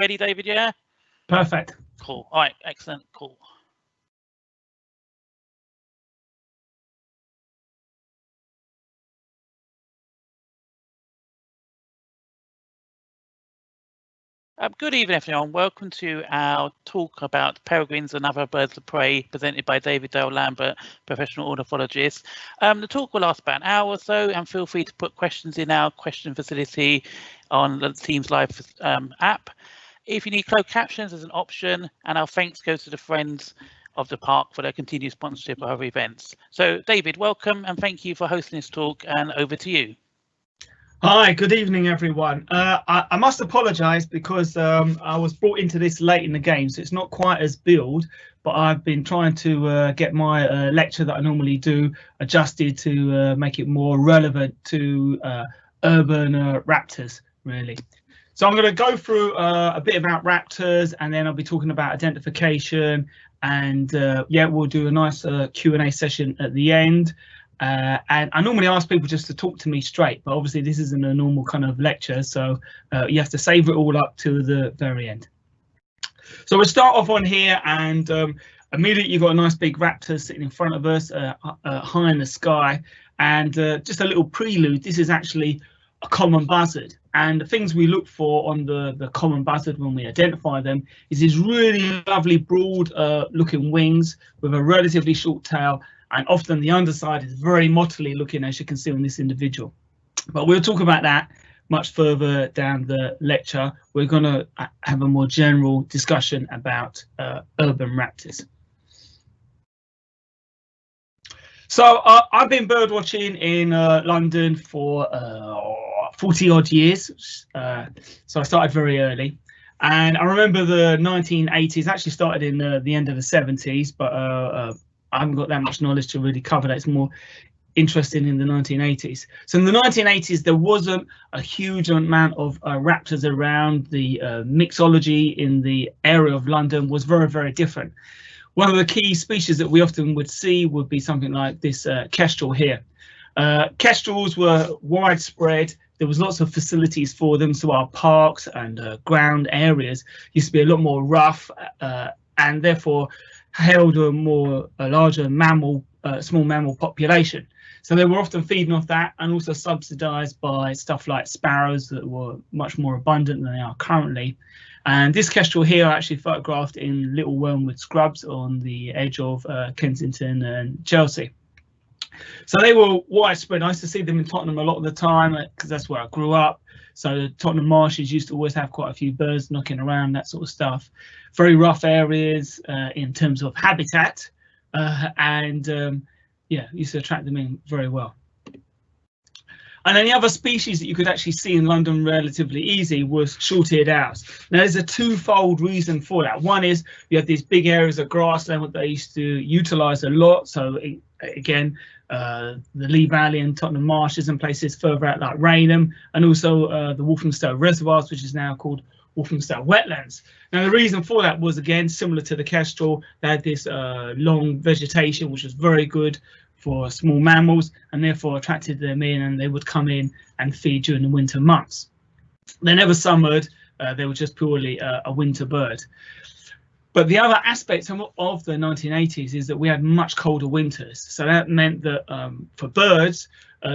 Ready, David? Yeah. Perfect. Cool. All right. Excellent. Cool. Good evening, everyone. Welcome to our talk about peregrines and other birds of prey, presented by David Darrell Lambert, professional ornithologist. The talk will last about an hour or so, and feel free to put questions in our question facility on the Teams Live app. If you need closed captions, there's an option, and our thanks goes to the Friends of the Park for their continued sponsorship of our events. So, David, welcome, and thank you for hosting this talk, and over to you. Hi, good evening, everyone. I must apologise because I was brought into this late in the game, so it's not quite as billed, but I've been trying to get my lecture that I normally do adjusted to make it more relevant to urban raptors, really. So I'm going to go through a bit about raptors, and then I'll be talking about identification, and yeah, we'll do a nice Q&A session at the end. And I normally ask people just to talk to me straight, but obviously this isn't a normal kind of lecture, so you have to save it all up to the very end. So we'll start off on here, and immediately you've got a nice big raptor sitting in front of us, high in the sky, and just a little prelude. This is actually a common buzzard, and the things we look for on the common buzzard when we identify them is these really lovely broad looking wings with a relatively short tail. And often the underside is very mottly looking, as you can see on this individual. But we'll talk about that much further down the lecture. We're going to have a more general discussion about urban raptors. So I've been bird watching in London for 40 odd years. So I started very early. And I remember the 1980s, actually started in the end of the 70s, but I haven't got that much knowledge to really cover that. It's more interesting in the 1980s. So in the 1980s, there wasn't a huge amount of raptors around. The mixology in the area of London was very, very different. One of the key species that we often would see would be something like this kestrel here. Kestrels were widespread. There was lots of facilities for them. So our parks and ground areas used to be a lot more rough and therefore held a larger small mammal population. So they were often feeding off that, and also subsidized by stuff like sparrows that were much more abundant than they are currently. And this kestrel here I actually photographed in Little Wormwood Scrubs on the edge of Kensington and Chelsea. So they were widespread. I used to see them in Tottenham a lot of the time because that's where I grew up. So Tottenham marshes used to always have quite a few birds knocking around, that sort of stuff. Very rough areas in terms of habitat, and yeah, used to attract them in very well. And then the other species that you could actually see in London relatively easy was short-eared owls. Now there's a twofold reason for that. One is you have these big areas of grassland that they used to utilise a lot. So again, the Lee Valley and Tottenham marshes and places further out like Raynham, and also the Walthamstow reservoirs, which is now called Walthamstow wetlands. Now the reason for that was, again, similar to the kestrel. They had this long vegetation which was very good for small mammals, and therefore attracted them in, and they would come in and feed during the winter months. They never summered, they were just purely a winter bird. But the other aspect of the 1980s is that we had much colder winters. So that meant that for birds,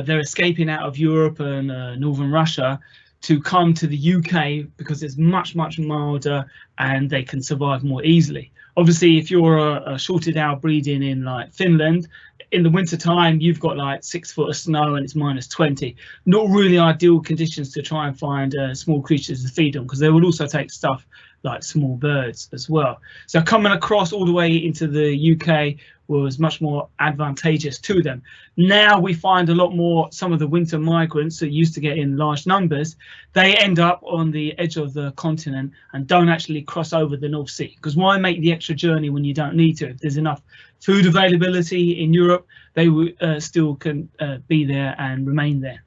they're escaping out of Europe and northern Russia to come to the UK because it's much, much milder and they can survive more easily. Obviously, if you're a short-eared owl breeding in like Finland, in the winter time, you've got like 6 foot of snow and it's -20. Not really ideal conditions to try and find small creatures to feed on, because they will also take stuff like small birds as well. So coming across all the way into the UK was much more advantageous to them. Now we find a lot more, some of the winter migrants that used to get in large numbers, they end up on the edge of the continent and don't actually cross over the North Sea. Because why make the extra journey when you don't need to? If there's enough food availability in Europe, they still can be there and remain there.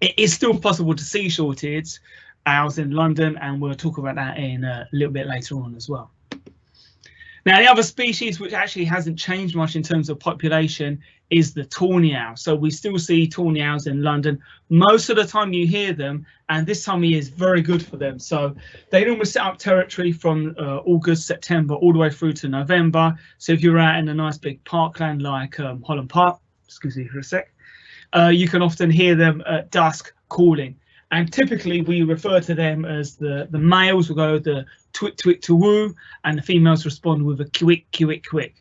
It is still possible to see short-eareds owls in London, and we'll talk about that in a little bit later on as well. Now, the other species which actually hasn't changed much in terms of population is the tawny owl. So we still see tawny owls in London. Most of the time you hear them, and this time of year is very good for them. So they normally set up territory from August, September, all the way through to November. So if you're out in a nice big parkland like Holland Park, excuse me for a sec, you can often hear them at dusk calling. And typically we refer to them as the males will go the twit twit to woo, and the females respond with a quick quick quick.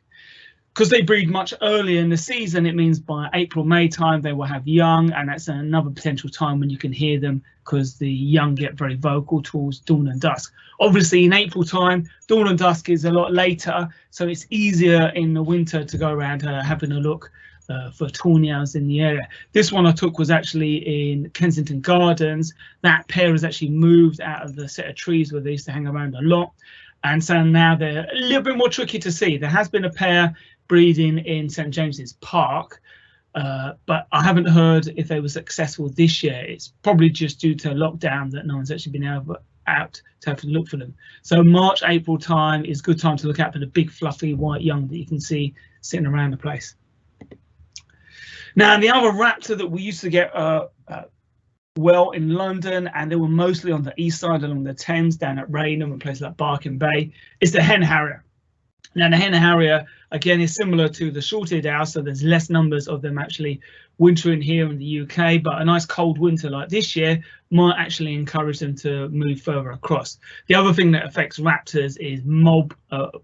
Because they breed much earlier in the season, it means by April, May time they will have young, and that's another potential time when you can hear them because the young get very vocal towards dawn and dusk. Obviously in April time, dawn and dusk is a lot later, so it's easier in the winter to go around having a look for tawny owls in the area. This one I took was actually in Kensington Gardens. That pair has actually moved out of the set of trees where they used to hang around a lot, and so now they're a little bit more tricky to see. There has been a pair breeding in St James's Park, but I haven't heard if they were successful this year. It's probably just due to lockdown that no one's actually been out to have to look for them. So March, April time is a good time to look out for the big fluffy white young that you can see sitting around the place. Now, the other raptor that we used to get well in London, and they were mostly on the east side along the Thames, down at Raynham and places like Barking Bay, is the hen harrier. Now, the hen harrier, again, is similar to the short-eared owl, so there's less numbers of them actually wintering here in the UK, but a nice cold winter like this year might actually encourage them to move further across. The other thing that affects raptors is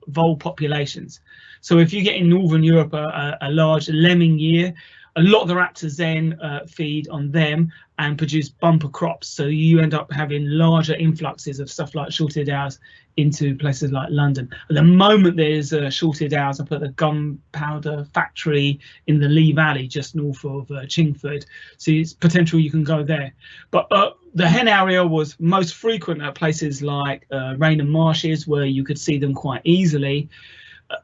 vole populations. So if you get in Northern Europe a large lemming year, a lot of the raptors then feed on them and produce bumper crops. So you end up having larger influxes of stuff like short-eared owls into places like London. At the moment, there's short-eared owls up at the gunpowder factory in the Lee Valley, just north of Chingford. So it's potential you can go there. But the hen area was most frequent at places like Raynham Marshes, where you could see them quite easily.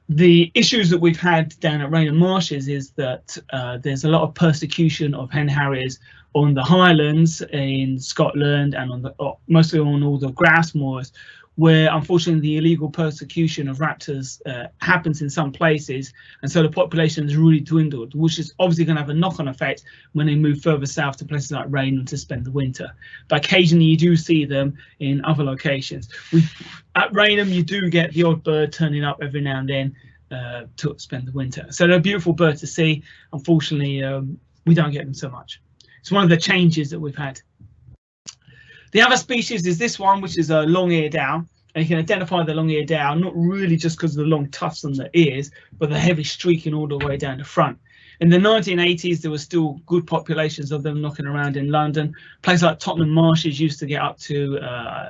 The issues that we've had down at Raynham Marshes is that there's a lot of persecution of hen harriers on the Highlands in Scotland and on mostly on all the grass moors, where unfortunately the illegal persecution of raptors happens in some places, and so the population has really dwindled, which is obviously going to have a knock-on effect when they move further south to places like Raynham to spend the winter. But occasionally you do see them in other locations. At Raynham you do get the odd bird turning up every now and then to spend the winter. So they're a beautiful bird to see. Unfortunately, we don't get them so much. It's one of the changes that we've had. The other species is this one, which is a long-eared owl. And you can identify the long-eared owl, not really just because of the long tufts on the ears, but the heavy streaking all the way down the front. In the 1980s, there were still good populations of them knocking around in London. Places like Tottenham Marshes used to get up to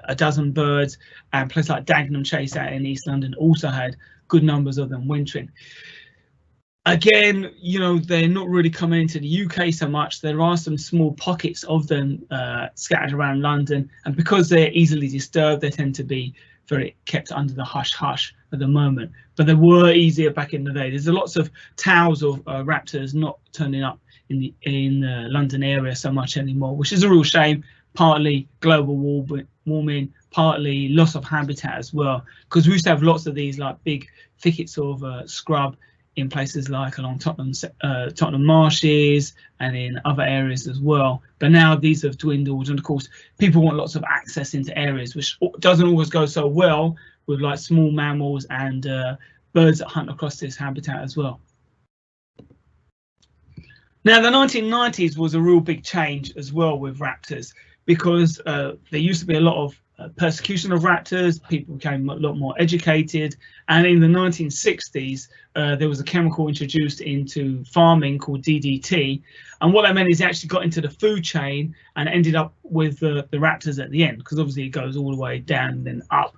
a dozen birds, and places like Dagenham Chase out in East London also had good numbers of them wintering. Again, you know, they're not really coming into the UK so much. There are some small pockets of them scattered around London, and because they're easily disturbed, they tend to be very kept under the hush hush at the moment. But they were easier back in the day. There's lots of towers of raptors not turning up in the London area so much anymore, which is a real shame. Partly global warming, partly loss of habitat as well, because we used to have lots of these like big thickets of scrub in places like along Tottenham Marshes and in other areas as well. But now these have dwindled, and of course people want lots of access into areas, which doesn't always go so well with like small mammals and birds that hunt across this habitat as well. Now the 1990s was a real big change as well with raptors, because there used to be a lot of persecution of raptors. People became a lot more educated, and in the 1960s there was a chemical introduced into farming called DDT, and what that meant is it actually got into the food chain and ended up with the raptors at the end, because obviously it goes all the way down and then up.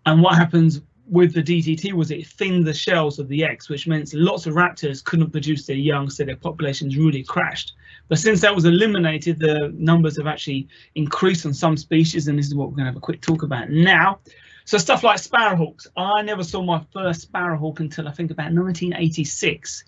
And what happens with the DDT was it thinned the shells of the eggs, which meant lots of raptors couldn't produce their young, so their populations really crashed. But since that was eliminated, the numbers have actually increased on some species, and this is what we're going to have a quick talk about now. So stuff like sparrowhawks. I never saw my first sparrowhawk until I think about 1986.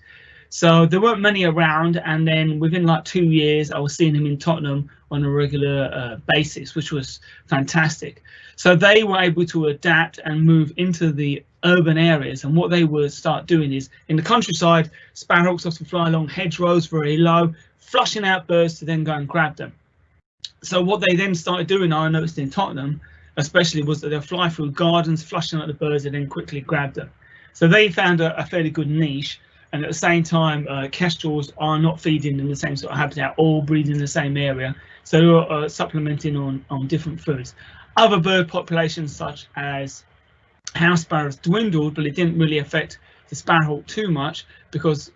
So there weren't many around, and then within like 2 years I was seeing him in Tottenham on a regular basis, which was fantastic. So they were able to adapt and move into the urban areas. And what they would start doing is, in the countryside, sparrowhawks often fly along hedgerows very low, flushing out birds to then go and grab them. So what they then started doing, I noticed in Tottenham especially, was that they'll fly through gardens, flushing out the birds and then quickly grab them. So they found a fairly good niche. And at the same time, kestrels are not feeding in the same sort of habitat or breeding in the same area. So they're supplementing on different foods. Other bird populations such as house sparrows dwindled, but it didn't really affect the sparrowhawk too much because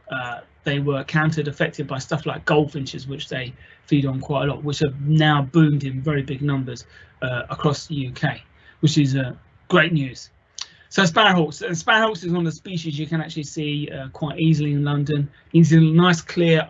they were countered, affected by stuff like goldfinches, which they feed on quite a lot, which have now boomed in very big numbers across the UK, which is great news. So sparrowhawks is one of the species you can actually see quite easily in London. It's a nice clear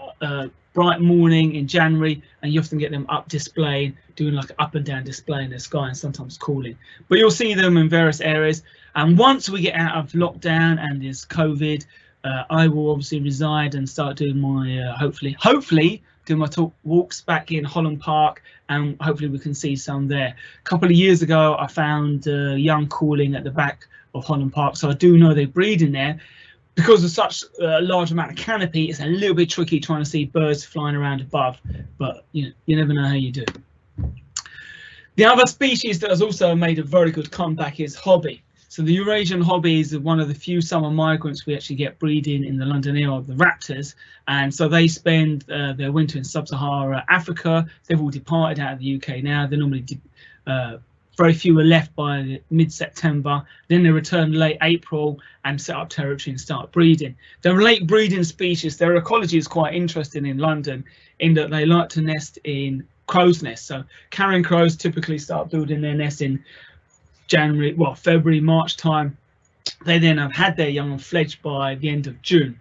bright morning in January, and you often get them up displaying, doing like an up and down display in the sky and sometimes calling. But you'll see them in various areas. And once we get out of lockdown and there's COVID, I will obviously reside and start doing my hopefully do my walks back in Holland Park, and hopefully we can see some there. A couple of years ago, I found young calling at the back of Holland Park, so I do know they breed in there. Because of such a large amount of canopy, it's a little bit tricky trying to see birds flying around above, but you never know how you do. The other species that has also made a very good comeback is hobby. So the Eurasian hobby is one of the few summer migrants we actually get breeding in the London area of the raptors, and so they spend their winter in sub-Saharan Africa. They've all departed out of the UK now. They're normally very few are left by mid-September. Then they return late April and set up territory and start breeding. They're a late breeding species. Their ecology is quite interesting in London in that they like to nest in crow's nests. So carrion crows typically start building their nest in February, March time. They then have had their young and fledged by the end of June.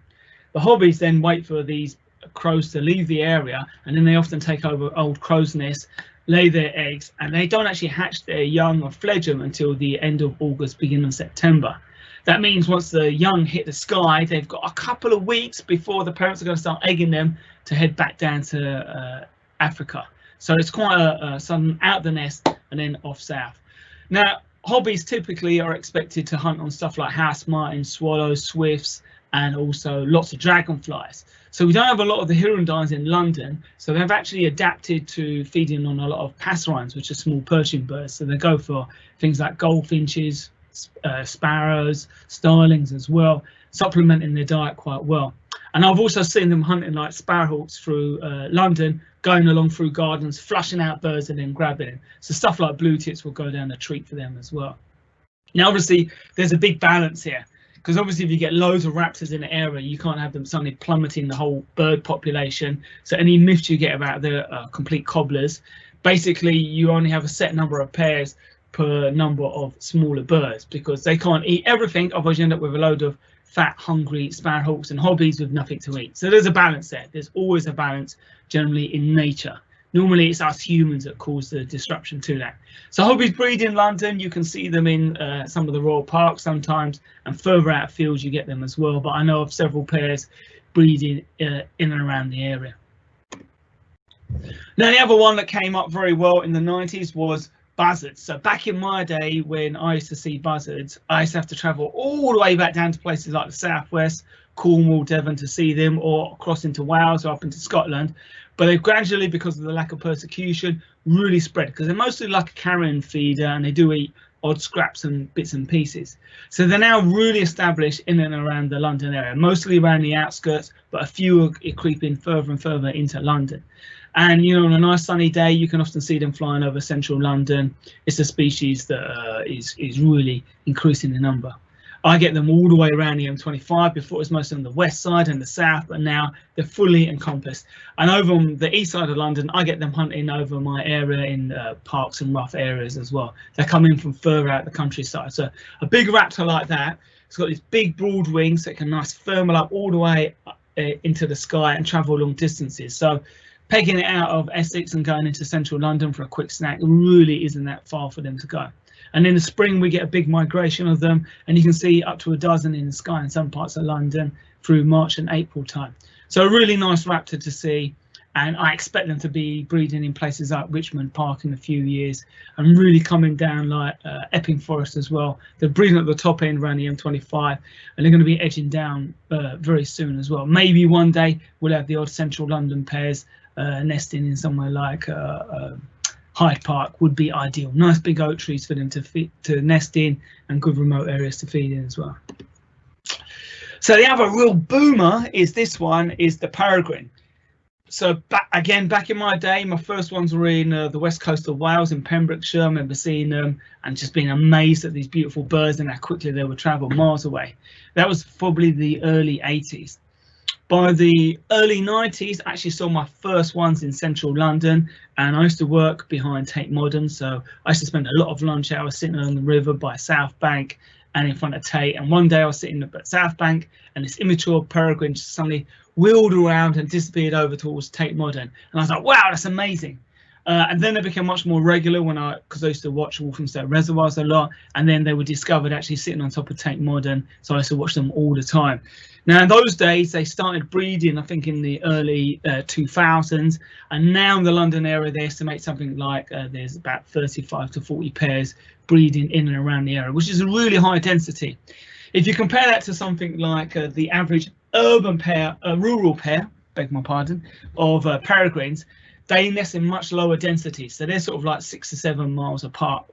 The hobbies then wait for these crows to leave the area, and then they often take over old crow's nests, lay their eggs, and they don't actually hatch their young or fledge them until the end of August, beginning of September. That means once the young hit the sky, they've got a couple of weeks before the parents are going to start egging them to head back down to Africa. So it's quite a sudden out the nest and then off south. Now, hobbies typically are expected to hunt on stuff like house martins, swallows, swifts, and also lots of dragonflies. So we don't have a lot of the hirundines in London, so they've actually adapted to feeding on a lot of passerines, which are small perching birds. So they go for things like goldfinches, sparrows, starlings as well, supplementing their diet quite well. And I've also seen them hunting like sparrowhawks through London, going along through gardens, flushing out birds and then grabbing them. So stuff like blue tits will go down a treat for them as well. Now, obviously, there's a big balance here, because obviously if you get loads of raptors in the area, you can't have them suddenly plummeting the whole bird population. So any myths you get about the complete cobblers, basically you only have a set number of pairs per number of smaller birds, because they can't eat everything, otherwise you end up with a load of fat, hungry sparrowhawks and hobbies with nothing to eat. So there's a balance there. There's always a balance generally in nature. Normally it's us humans that cause the disruption to that. So hobbies breed in London. You can see them in some of the royal parks sometimes, and further out fields you get them as well. But I know of several pairs breeding in and around the area. Now, the other one that came up very well in the 90s was buzzards. So back in my day when I used to see buzzards, I used to have to travel all the way back down to places like the southwest, Cornwall, Devon to see them, or across into Wales or up into Scotland. But they've gradually, because of the lack of persecution, really spread, because they're mostly like a carrion feeder and they do eat odd scraps and bits and pieces. So they're now really established in and around the London area, mostly around the outskirts, but a few are creeping further and further into London. And on a nice sunny day, you can often see them flying over central London. It's a species that is really increasing in number. I get them all the way around the M25. Before it was mostly on the west side and the south, but now they're fully encompassed. And over on the east side of London, I get them hunting over my area in parks and rough areas as well. They're coming from further out the countryside. So a big raptor like that, it's got these big broad wings that can nice thermal up all the way into the sky and travel long distances. So pegging it out of Essex and going into central London for a quick snack really isn't that far for them to go. And in the spring, we get a big migration of them, and you can see up to a dozen in the sky in some parts of London through March and April time. So a really nice raptor to see. and I expect them to be breeding in places like Richmond Park in a few years, and really coming down like Epping Forest as well. They're breeding at the top end around the M25, and they're going to be edging down very soon as well. Maybe one day we'll have the odd central London pairs nesting in somewhere like Hyde Park. Would be ideal. Nice big oak trees for them to nest in, and good remote areas to feed in as well. So the other real boomer is this one, is the peregrine. So back in my day, my first ones were in the west coast of Wales, in Pembrokeshire. I remember seeing them and just being amazed at these beautiful birds and how quickly they would travel miles away. That was probably the early 80s. By the early 90s, I actually saw my first ones in central London, and I used to work behind Tate Modern, so I used to spend a lot of lunch hours sitting on the river by South Bank and in front of Tate. And one day I was sitting at South Bank, and this immature peregrine just suddenly wheeled around and disappeared over towards Tate Modern, and I was like, wow, that's amazing. And then they became much more regular because I used to watch Walthamstow Reservoirs a lot, and then they were discovered actually sitting on top of Tate Modern, so I used to watch them all the time. Now in those days they started breeding, I think, in the early 2000s, and now in the London area they estimate something like there's about 35 to 40 pairs breeding in and around the area, which is a really high density. If you compare that to something like the average urban pair, rural pair, beg my pardon, of peregrines, they nest in much lower densities, so they're sort of like 6 to 7 miles apart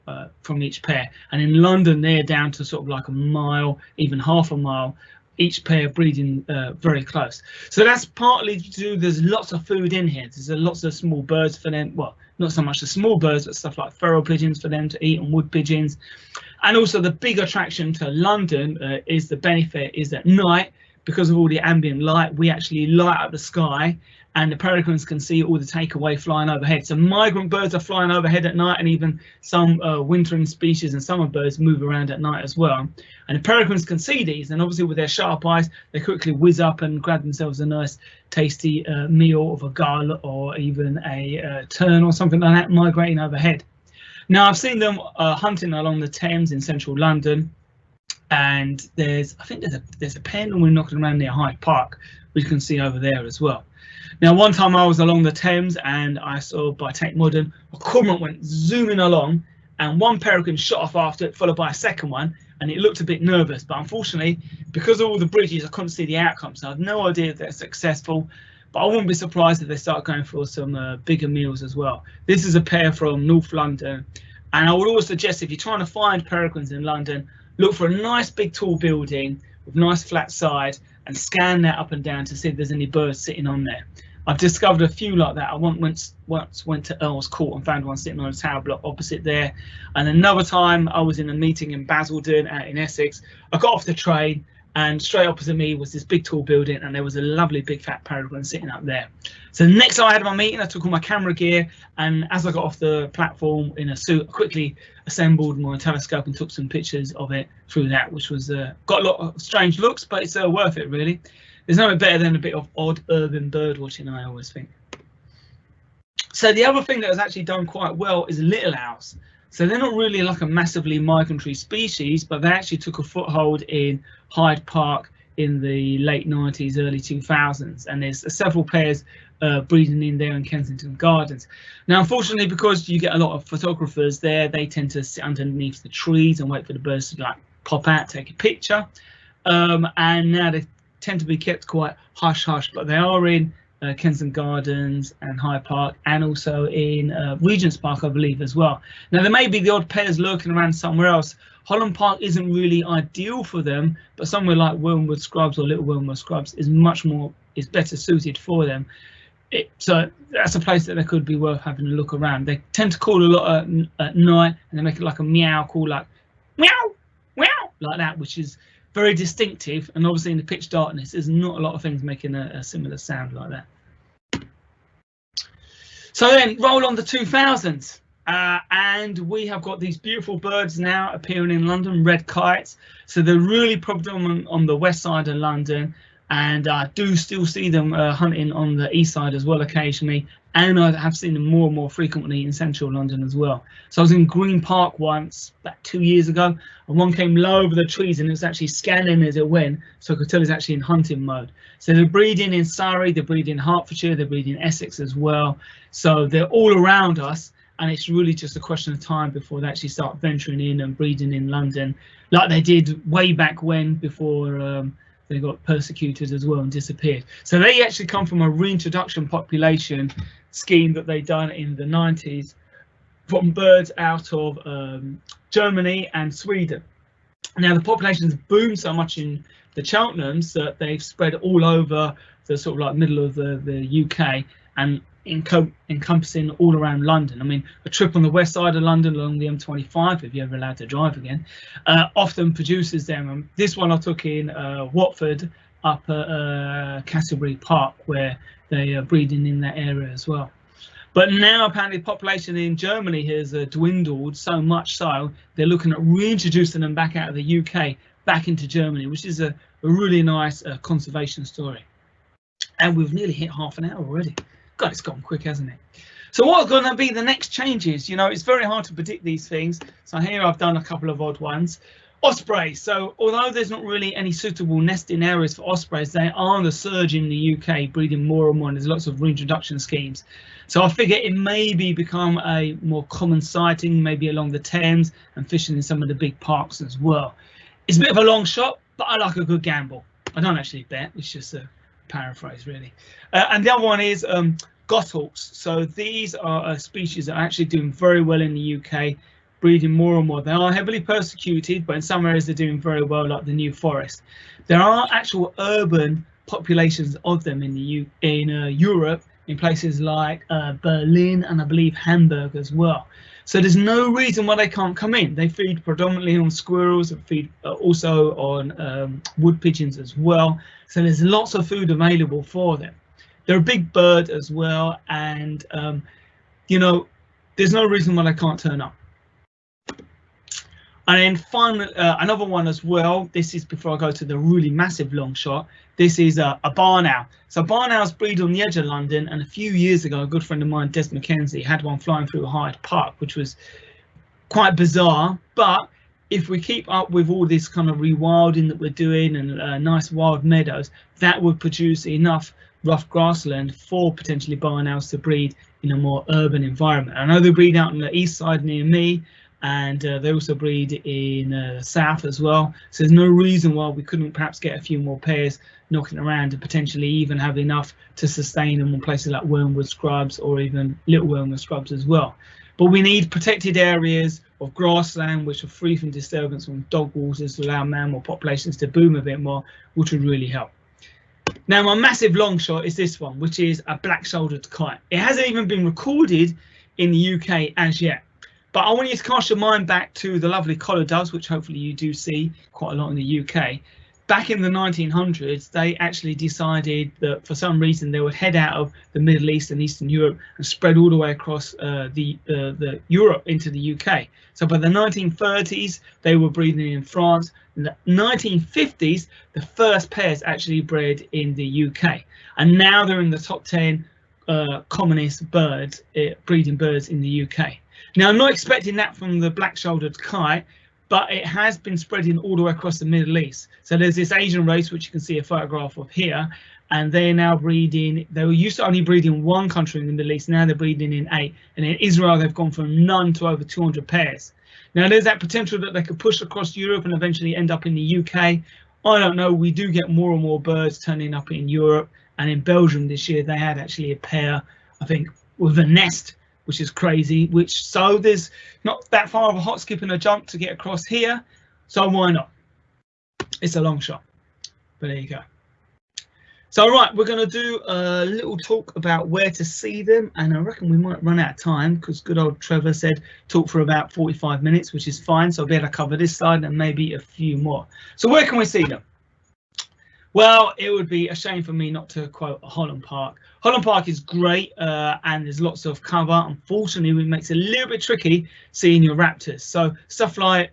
from each pair, and in London they're down to sort of like a mile, even half a mile, each pair breeding very close. So that's partly to do, there's lots of food in here, there's lots of small birds for them, well, not so much the small birds, but stuff like feral pigeons for them to eat, and wood pigeons. And also the big attraction to London is the benefit is at night, because of all the ambient light, we actually light up the sky, and the peregrines can see all the takeaway flying overhead. So migrant birds are flying overhead at night, and even some wintering species and summer birds move around at night as well. And the peregrines can see these, and obviously with their sharp eyes, they quickly whiz up and grab themselves a nice tasty meal of a gull or even a tern or something like that migrating overhead. Now I've seen them hunting along the Thames in central London, and I think there's a pair normally knocking around near Hyde Park, which you can see over there as well. Now one time I was along the Thames and I saw by Tate Modern a cormorant went zooming along, and one peregrine shot off after it, followed by a second one, and it looked a bit nervous, but unfortunately because of all the bridges I couldn't see the outcome, so I have no idea if they're successful. But I wouldn't be surprised if they start going for some bigger meals as well. This is a pair from North London, and I would always suggest, if you're trying to find peregrines in London, look for a nice big tall building with nice flat sides and scan that up and down to see if there's any birds sitting on there. I've discovered a few like that. I once went to Earl's Court and found one sitting on a tower block opposite there. And another time I was in a meeting in Basildon out in Essex. I got off the train and straight opposite me was this big tall building, and there was a lovely big fat peregrine sitting up there. So the next time I had my meeting, I took all my camera gear, and as I got off the platform in a suit, I quickly assembled my telescope and took some pictures of it through that, which was got a lot of strange looks, but it's worth it really. There's nothing better than a bit of odd urban bird watching, I always think. So the other thing that has actually done quite well is little owls. So they're not really like a massively migratory species, but they actually took a foothold in Hyde Park in the late 90s, early 2000s, and there's several pairs breeding in there in Kensington Gardens. Now, unfortunately, because you get a lot of photographers there, they tend to sit underneath the trees and wait for the birds to like pop out, take a picture, and now they tend to be kept quite hush-hush, but they are in Kensington Gardens and Hyde Park, and also in Regent's Park, I believe, as well. Now, there may be the odd pairs lurking around somewhere else. Holland Park isn't really ideal for them, but somewhere like Wormwood Scrubs or Little Wormwood Scrubs is better suited for them. So that's a place that they could be worth having a look around. They tend to call a lot at night, and they make it like a meow call, like meow, meow, like that, which is very distinctive, and obviously in the pitch darkness there's not a lot of things making a similar sound like that. So then roll on the 2000s, and we have got these beautiful birds now appearing in London, red kites. So they're really predominant on the west side of London, and I do still see them hunting on the east side as well occasionally, and I have seen them more and more frequently in central London as well. So I was in Green Park once, about 2 years ago, and one came low over the trees and it was actually scanning as it went, so I could tell it's actually in hunting mode. So they're breeding in Surrey, they're breeding in Hertfordshire, they're breeding in Essex as well. So they're all around us, and it's really just a question of time before they actually start venturing in and breeding in London, like they did way back when, before they got persecuted as well and disappeared. So they actually come from a reintroduction population scheme that they done in the 90s from birds out of Germany and Sweden. Now the populations boomed so much in the Cheltenhams that they've spread all over the sort of like middle of the UK and encompassing all around London. I mean, a trip on the west side of London along the M25, if you're ever allowed to drive again, often produces them. This one I took in Watford, up at Castlebury Park, where they are breeding in that area as well. But now apparently the population in Germany has dwindled so much so they're looking at reintroducing them back out of the UK back into Germany, which is a really nice conservation story. And we've nearly hit half an hour already. God, it's gone quick, hasn't it? So what's going to be the next changes? You know, it's very hard to predict these things. So here I've done a couple of odd ones. Ospreys. So although there's not really any suitable nesting areas for ospreys, they are on the surge in the UK, breeding more and more. And there's lots of reintroduction schemes. So I figure it maybe become a more common sighting, maybe along the Thames and fishing in some of the big parks as well. It's a bit of a long shot, but I like a good gamble. I don't actually bet. It's just a paraphrase, really. And the other one is goshawks. So these are a species that are actually doing very well in the UK, breeding more and more. They are heavily persecuted, but in some areas they're doing very well, like the New Forest. There are actual urban populations of them in Europe, in places like Berlin and I believe Hamburg as well. So there's no reason why they can't come in. They feed predominantly on squirrels and feed also on wood pigeons as well. So there's lots of food available for them. They're a big bird as well, and you know, there's no reason why they can't turn up. And then finally, another one as well. This is before I go to the really massive long shot. This is a barn owl. So barn owls breed on the edge of London, and a few years ago, a good friend of mine, Des McKenzie, had one flying through Hyde Park, which was quite bizarre. But if we keep up with all this kind of rewilding that we're doing and nice wild meadows, that would produce enough rough grassland for potentially barn owls to breed in a more urban environment. I know they breed out on the east side near me, and they also breed in the south as well. So there's no reason why we couldn't perhaps get a few more pairs knocking around and potentially even have enough to sustain them in places like Wormwood Scrubs or even Little Wormwood Scrubs as well. But we need protected areas of grassland which are free from disturbance from dog waters to allow mammal populations to boom a bit more, which would really help. Now my massive long shot is this one, which is a black-shouldered kite. It hasn't even been recorded in the UK as yet. But I want you to cast your mind back to the lovely collar doves, which hopefully you do see quite a lot in the UK. Back in the 1900s, they actually decided that for some reason they would head out of the Middle East and Eastern Europe and spread all the way across the Europe into the UK. So by the 1930s, they were breeding in France. In the 1950s, the first pairs actually bred in the UK. And now they're in the top 10 commonest birds, breeding birds in the UK. Now, I'm not expecting that from the black-shouldered kite, but it has been spreading all the way across the Middle East. So there's this Asian race, which you can see a photograph of here, and they're now breeding. They were used to only breed in one country in the Middle East. Now they're breeding in 8. And in Israel, they've gone from none to over 200 pairs. Now, there's that potential that they could push across Europe and eventually end up in the UK. I don't know. We do get more and more birds turning up in Europe. And in Belgium this year, they had actually a pair, I think, with a nest, which is crazy, so there's not that far of a hop, skip and a jump to get across here. So why not? It's a long shot, but there you go. So, right, we're going to do a little talk about where to see them. And I reckon we might run out of time because good old Trevor said talk for about 45 minutes, which is fine. So I'll be able to cover this side and maybe a few more. So where can we see them? Well, it would be a shame for me not to quote Holland Park. Holland Park is great and there's lots of cover. Unfortunately, it makes it a little bit tricky seeing your raptors. So stuff like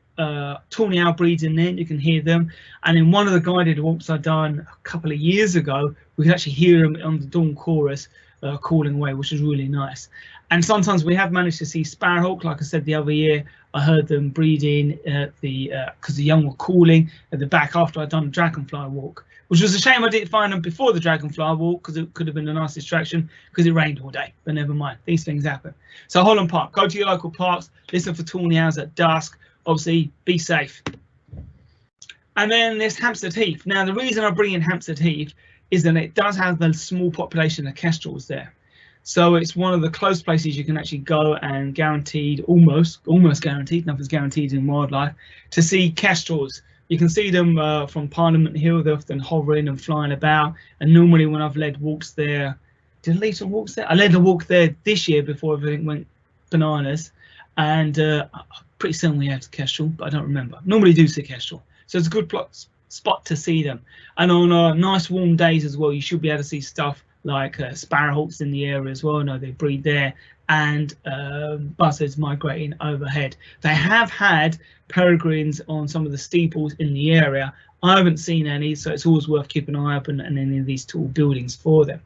tawny owl breeds in there, you can hear them. And in one of the guided walks I've done a couple of years ago, we could actually hear them on the dawn chorus calling away, which is really nice. And sometimes we have managed to see sparrowhawk. Like I said the other year, I heard them breeding because the young were calling at the back after I'd done a dragonfly walk, which was a shame I didn't find them before the dragonfly walk, because it could have been a nice distraction because it rained all day. But never mind, these things happen. So Holland Park, go to your local parks, listen for tawny owls at dusk. Obviously, be safe. And then there's Hampstead Heath. Now, the reason I bring in Hampstead Heath is that it does have a small population of kestrels there. So it's one of the close places you can actually go and guaranteed, almost guaranteed, nothing's guaranteed in wildlife, to see kestrels. You can see them from Parliament Hill. They're often hovering and flying about. And normally when I've led walks there, did I lead some walks there? I led a walk there this year before everything went bananas. And pretty soon we had kestrel, but I don't remember. Normally do see kestrel. So it's a good spot to see them. And on nice warm days as well, you should be able to see stuff like sparrowhawks in the area as well. No, they breed there, and buzzards migrating overhead. They have had peregrines on some of the steeples in the area. I haven't seen any, so it's always worth keeping an eye open and any of these tall buildings for them.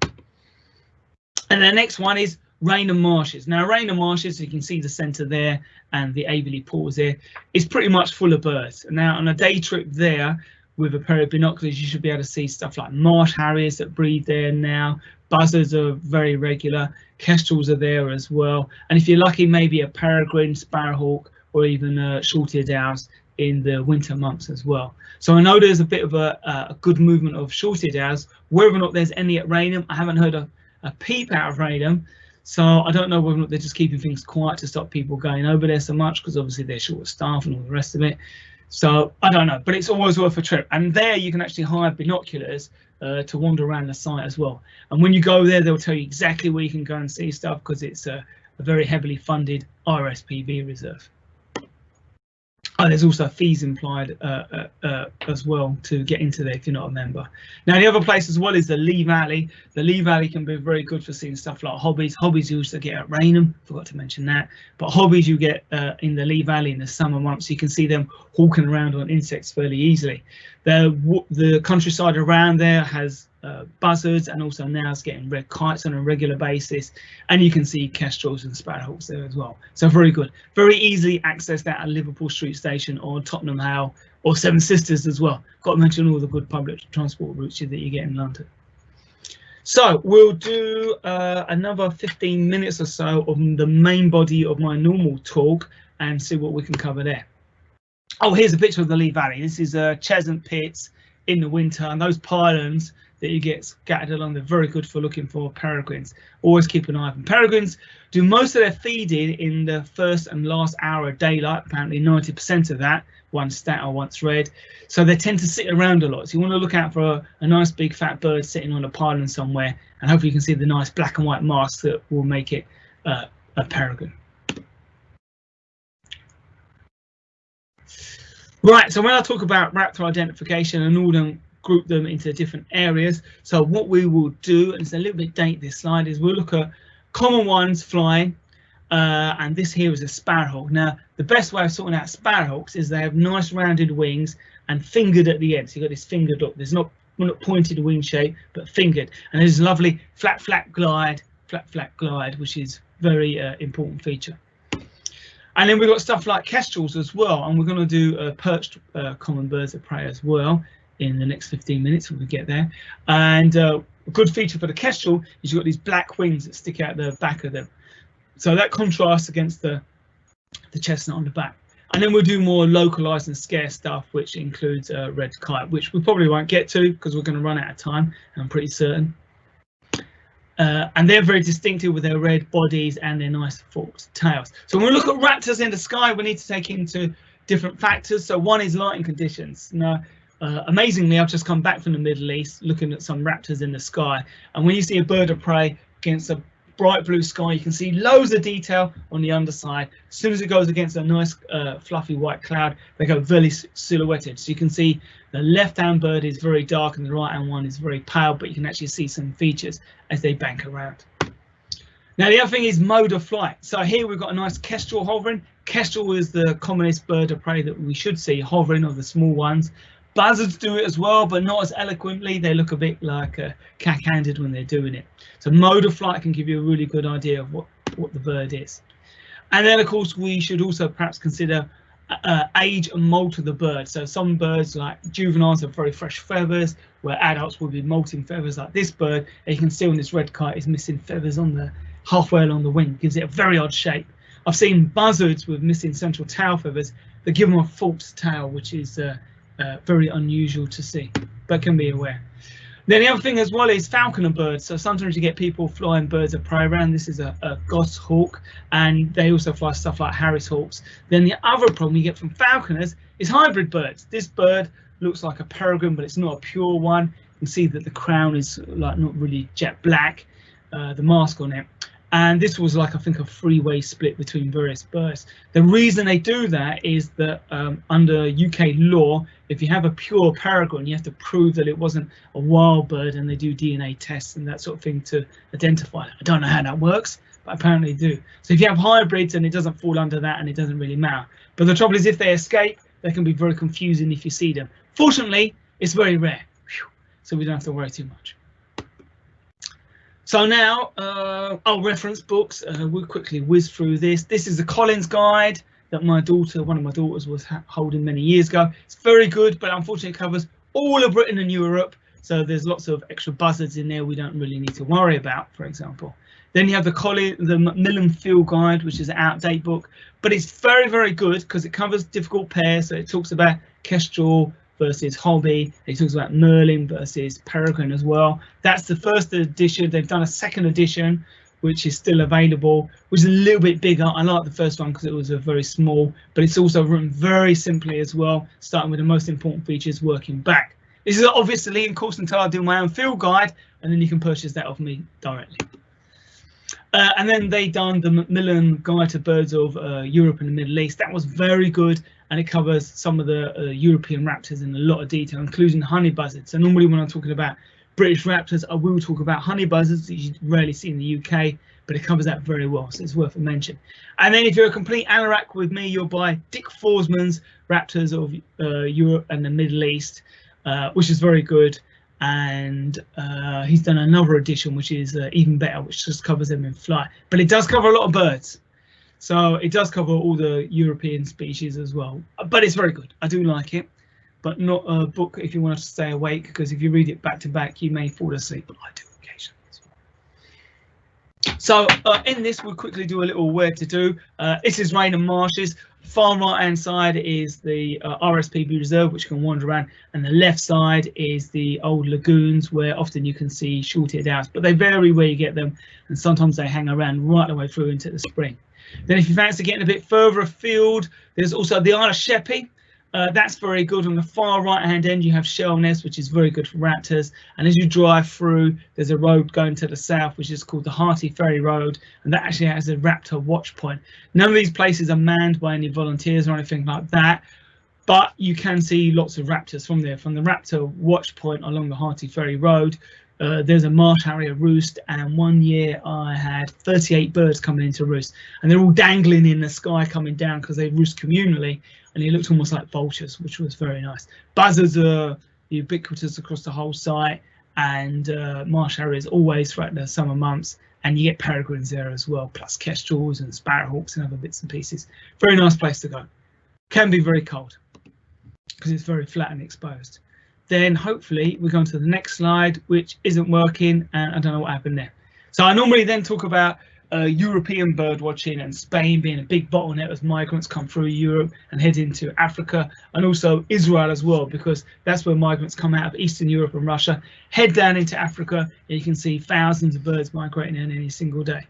And the next one is Raynham Marshes. Now, Raynham Marshes, you can see the centre there and the Aveley Pools there, is pretty much full of birds. Now, on a day trip there with a pair of binoculars, you should be able to see stuff like marsh harriers that breed there now. Buzzards are very regular. Kestrels are there as well. And if you're lucky, maybe a peregrine, sparrowhawk, or even short-eared owls in the winter months as well. So I know there's a bit of a good movement of short-eared owls. Whether or not there's any at Raynham, I haven't heard a peep out of Raynham. So I don't know whether or not they're just keeping things quiet to stop people going over there so much, because obviously they're short of staff and all the rest of it. So I don't know, but it's always worth a trip. And there you can actually hire binoculars to wander around the site as well. And when you go there, they'll tell you exactly where you can go and see stuff, because it's a very heavily funded RSPB reserve. Oh, there's also fees implied as well to get into there if you're not a member. Now, the other place as well is the Lee Valley. The Lee Valley can be very good for seeing stuff like hobbies. Hobbies you also get at Raynham, forgot to mention that. But hobbies you get in the Lee Valley in the summer months. You can see them hawking around on insects fairly easily. The countryside around there has buzzards, and also now it's getting red kites on a regular basis, and you can see kestrels and sparrowhawks there as well. So very good, very easily access that at Liverpool Street Station or Tottenham Hale or Seven Sisters as well. Got to mention all the good public transport routes that you get in London. So we'll do another 15 minutes or so of the main body of my normal talk and see what we can cover there. Oh, here's a picture of the Lee Valley. This is Cheshunt Pits in the winter, and those pylons that you get scattered along, they're very good for looking for peregrines. Always keep an eye on peregrines. Do most of their feeding in the first and last hour of daylight, apparently 90% of that, one stat I once read. So they tend to sit around a lot. So you want to look out for a nice big fat bird sitting on a pylon somewhere, and hopefully you can see the nice black and white mask that will make it a peregrine. Right, so when I talk about raptor identification and all them, group them into different areas. So what we will do, and it's a little bit dated this slide, is we'll look at common ones flying, and this here is a sparrowhawk. Now, the best way of sorting out sparrowhawks is they have nice rounded wings and fingered at the end. So you've got this fingered up. There's not pointed wing shape, but fingered. And there's a lovely flat glide, which is very important feature. And then we've got stuff like kestrels as well, and we're going to do perched common birds of prey as well in the next 15 minutes when we get there. And a good feature for the kestrel is you've got these black wings that stick out the back of them. So that contrasts against the chestnut on the back. And then we'll do more localized and scarce stuff, which includes red kite, which we probably won't get to because we're going to run out of time, I'm pretty certain. And they're very distinctive with their red bodies and their nice forked tails. So when we look at raptors in the sky, we need to take into different factors. So one is lighting conditions. Now, amazingly, I've just come back from the Middle East looking at some raptors in the sky. And when you see a bird of prey against a bright blue sky, you can see loads of detail on the underside. As soon as it goes against a nice fluffy white cloud, they go very silhouetted. So you can see the left-hand bird is very dark and the right-hand one is very pale, but you can actually see some features as they bank around. Now, the other thing is mode of flight. So here we've got a nice kestrel hovering. Kestrel is the commonest bird of prey that we should see hovering, of the small ones. Buzzards do it as well, but not as eloquently. They look a bit like cack-handed when they're doing it. So mode of flight can give you a really good idea of what the bird is. And then, of course, we should also perhaps consider age and molt of the bird. So some birds, like juveniles, have very fresh feathers, where adults will be molting feathers like this bird. And you can see on this red kite is missing feathers on the halfway along the wing, gives it a very odd shape. I've seen buzzards with missing central tail feathers that give them a false tail, which is very unusual to see, but can be aware. Then the other thing as well is falconer birds. So sometimes you get people flying birds of prey around. This is a goshawk, and they also fly stuff like Harris hawks. Then the other problem you get from falconers is hybrid birds. This bird looks like a peregrine, but it's not a pure one. You can see that the crown is like not really jet black, the mask on it. And this was like, I think, a three-way split between various birds. The reason they do that is that under UK law, if you have a pure peregrine, you have to prove that it wasn't a wild bird, and they do DNA tests and that sort of thing to identify it. I don't know how that works, but apparently they do. So if you have hybrids and it doesn't fall under that, and it doesn't really matter. But the trouble is, if they escape, they can be very confusing if you see them. Fortunately, it's very rare, so we don't have to worry too much. So now, reference books. We'll quickly whiz through this. This is the Collins Guide that one of my daughters was holding many years ago. It's very good, but unfortunately it covers all of Britain and Europe. So there's lots of extra buzzards in there we don't really need to worry about, for example. Then you have the Macmillan Field Guide, which is an out-of-date book, but it's very, very good because it covers difficult pairs. So it talks about kestrel versus hobby. It talks about merlin versus peregrine as well. That's the first edition. They've done a second edition, which is still available, which is a little bit bigger. I like the first one because it was very small, but it's also written very simply as well, starting with the most important features working back. This is obviously, of course, until I do my own field guide, and then you can purchase that off me directly. And then they done the Macmillan Guide to Birds of Europe and the Middle East. That was very good, and it covers some of the European raptors in a lot of detail, including honey buzzards. So normally when I'm talking about British raptors, I will talk about honey buzzards that you rarely see in the UK, but it covers that very well, so it's worth a mention. And then if you're a complete anorak with me, you'll buy Dick Forsman's Raptors of Europe and the Middle East, which is very good. And he's done another edition which is even better, which just covers them in flight, but it does cover a lot of birds, so it does cover all the European species as well. But it's very good. I do like it, but not a book if you want to stay awake, because if you read it back to back you may fall asleep, but I do occasionally as well. So in this we'll quickly do a little where to do. This is Raynham Marshes. Far right hand side is the RSPB reserve, which can wander around, and the left side is the old lagoons where often you can see short-eared owls, but they vary where you get them, and sometimes they hang around right the way through into the spring. Then if you fancy getting a bit further afield, there's also the Isle of Sheppey. That's very good. On the far right hand end you have Shellness, which is very good for raptors, and as you drive through there's a road going to the south which is called the Hearty Ferry Road, and that actually has a raptor watch point. None of these places are manned by any volunteers or anything like that, but you can see lots of raptors from there. From the raptor watch point along the Hearty Ferry Road, there's a marsh harrier roost, and one year I had 38 birds coming into roost, and they're all dangling in the sky coming down because they roost communally, and it looked almost like vultures, which was very nice. Buzzards are ubiquitous across the whole site, and marsh harriers always throughout the summer months, and you get peregrines there as well, plus kestrels and sparrowhawks and other bits and pieces. Very nice place to go. Can be very cold because it's very flat and exposed. Then hopefully we're going to the next slide, which isn't working, and I don't know what happened there. So I normally then talk about European bird watching and Spain being a big bottleneck as migrants come through Europe and head into Africa, and also Israel as well, because that's where migrants come out of Eastern Europe and Russia, head down into Africa, and you can see thousands of birds migrating in any single day.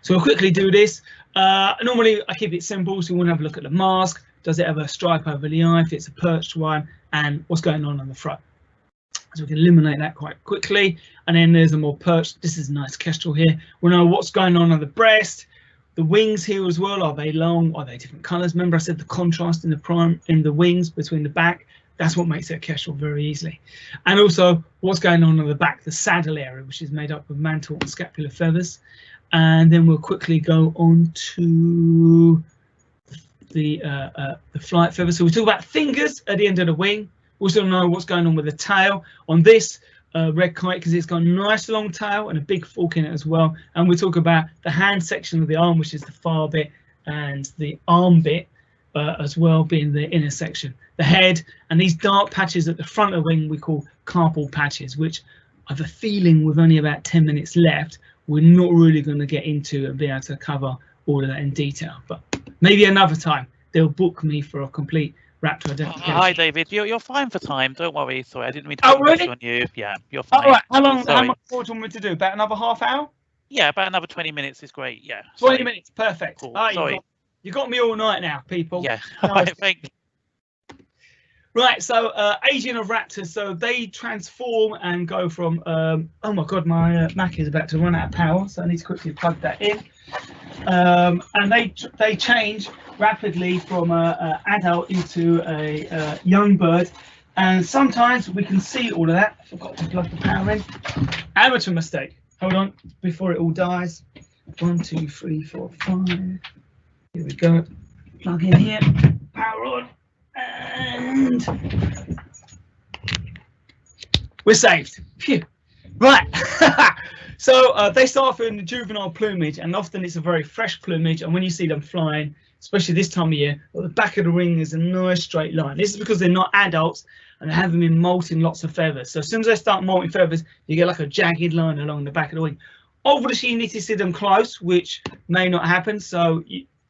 So we'll quickly do this. Normally I keep it simple, so we want to have a look at the mask. Does it have a stripe over the eye if it's a perched one, and what's going on the front? So we can eliminate that quite quickly. And then there's a more perched. This is a nice kestrel here. We know what's going on the breast. The wings here as well. Are they long? Are they different colours? Remember I said the contrast in the wings between the back. That's what makes it a kestrel very easily. And also what's going on the back, the saddle area, which is made up of mantle and scapular feathers. And then we'll quickly go on to the flight feathers. So we talk about fingers at the end of the wing. Also know what's going on with the tail on this red kite, because it's got a nice long tail and a big fork in it as well. And we'll talk about the hand section of the arm, which is the far bit, and the arm bit as well being the inner section. The head and these dark patches at the front of the wing we call carpal patches, which I have a feeling with only about 10 minutes left, we're not really going to get into and be able to cover all of that in detail. But maybe another time they'll book me for a complete Raptor identification. Hi, David. You're fine for time. Don't worry. Sorry, I didn't mean to put pressure on you. Yeah, you're fine. All right. How long? How much more do you want me to do? About another half hour? Yeah, about another 20 minutes is great. Yeah. 20 minutes. Perfect. Cool. All right, Sorry. You got me all night now, people. Yeah. Nice. I think. Right. So aging of Raptors. So they transform and go from. Oh my God, my Mac is about to run out of power, so I need to quickly plug that in. And they change rapidly from an adult into a young bird, and sometimes we can see all of that. I forgot to plug the power in. Amateur mistake. Hold on before it all dies. 1, 2, 3, 4, 5. Here we go. Plug in here. Power on, and we're saved. Phew. Right. So they start off in the juvenile plumage, and often it's a very fresh plumage. And when you see them flying, especially this time of year, the back of the wing is a nice straight line. This is because they're not adults and they haven't been molting lots of feathers. So as soon as they start molting feathers, you get like a jagged line along the back of the wing. Obviously, you need to see them close, which may not happen. So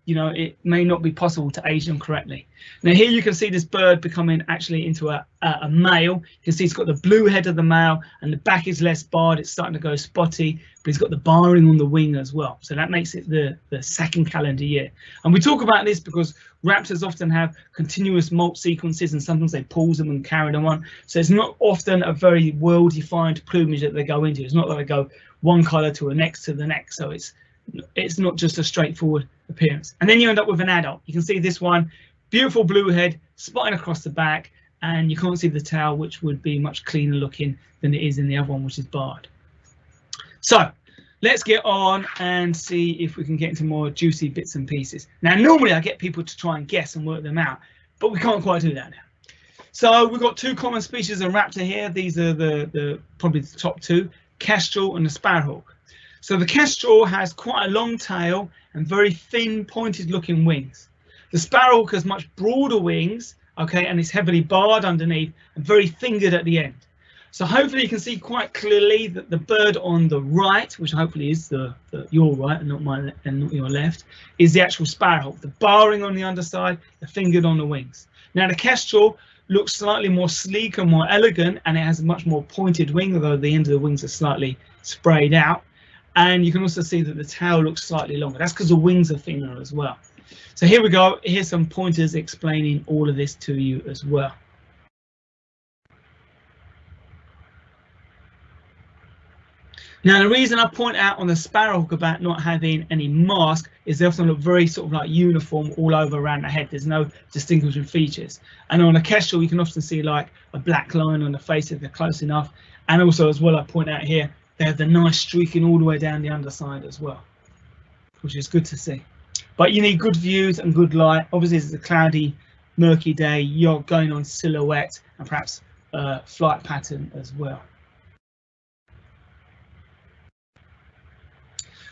you know, it may not be possible to age them correctly. Now here you can see this bird becoming actually into a male. You can see it's got the blue head of the male and the back is less barred. It's starting to go spotty, but he's got the barring on the wing as well. So that makes it the second calendar year. And we talk about this because raptors often have continuous molt sequences, and sometimes they pause them and carry them on. So it's not often a very well-defined plumage that they go into. It's not that they go one color to the next to the next. So it's not just a straightforward appearance. And then you end up with an adult. You can see this one, beautiful blue head spotting across the back, and you can't see the tail, which would be much cleaner looking than it is in the other one, which is barred. So let's get on and see if we can get into more juicy bits and pieces. Now normally I get people to try and guess and work them out, but we can't quite do that now. So we've got two common species of raptor here. These are probably the top two, kestrel and the sparrowhawk. So the kestrel has quite a long tail and very thin pointed looking wings. The sparrowhawk has much broader wings, okay, and is heavily barred underneath and very fingered at the end. So hopefully you can see quite clearly that the bird on the right, which hopefully is your right and not mine and not your left, is the actual sparrowhawk. The barring on the underside, the fingered on the wings. Now the kestrel looks slightly more sleek and more elegant, and it has a much more pointed wing, although the end of the wings are slightly sprayed out. And you can also see that the tail looks slightly longer. That's because the wings are thinner as well. So here we go. Here's some pointers explaining all of this to you as well. Now, the reason I point out on the sparrowhawk about not having any mask is they often look very sort of like uniform all over around the head. There's no distinguishing features. And on a kestrel, you can often see like a black line on the face if they're close enough. And also as well, I point out here, they have the nice streaking all the way down the underside as well, which is good to see. But you need good views and good light. Obviously, it's a cloudy, murky day. You're going on silhouette and perhaps flight pattern as well.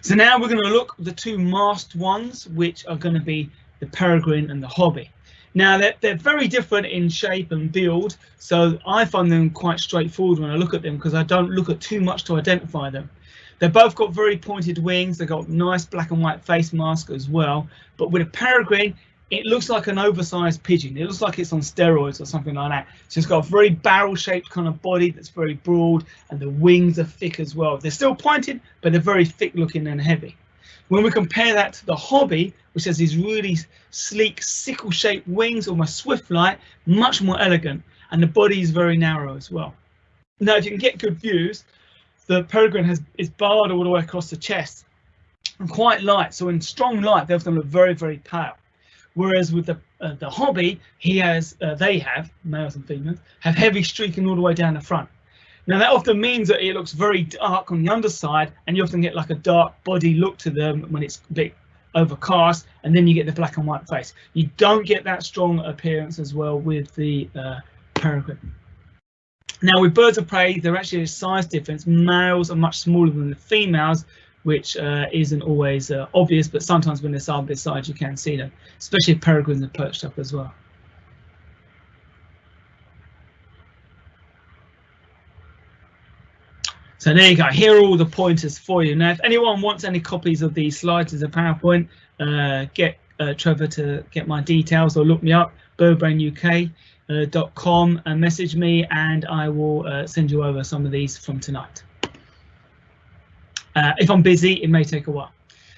So now we're going to look at the two masked ones, which are going to be the peregrine and the hobby. Now they're very different in shape and build, so I find them quite straightforward when I look at them because I don't look at too much to identify them. They've both got very pointed wings. They've got nice black and white face mask as well. But with a peregrine, it looks like an oversized pigeon. It looks like it's on steroids or something like that. So it's got a very barrel-shaped kind of body that's very broad, and the wings are thick as well. They're still pointed, but they're very thick-looking and heavy. When we compare that to the hobby, which has these really sleek sickle-shaped wings, almost swift-like, much more elegant, and the body is very narrow as well. Now, if you can get good views, the peregrine is barred all the way across the chest and quite light. So in strong light, they often look very, very pale. Whereas with the hobby, they have, males and females, have heavy streaking all the way down the front. Now that often means that it looks very dark on the underside, and you often get like a dark body look to them when it's a bit overcast, and then you get the black and white face. You don't get that strong appearance as well with the peregrine. Now with birds of prey, they're actually a size difference. Males are much smaller than the females, which isn't always obvious, but sometimes when they're side by side you can see them, especially if peregrines are perched up as well. So there you go, here are all the pointers for you. Now if anyone wants any copies of these slides as a PowerPoint, get Trevor to get my details or look me up, birdbrainuk.com, and message me and I will send you over some of these from tonight. If I'm busy, it may take a while.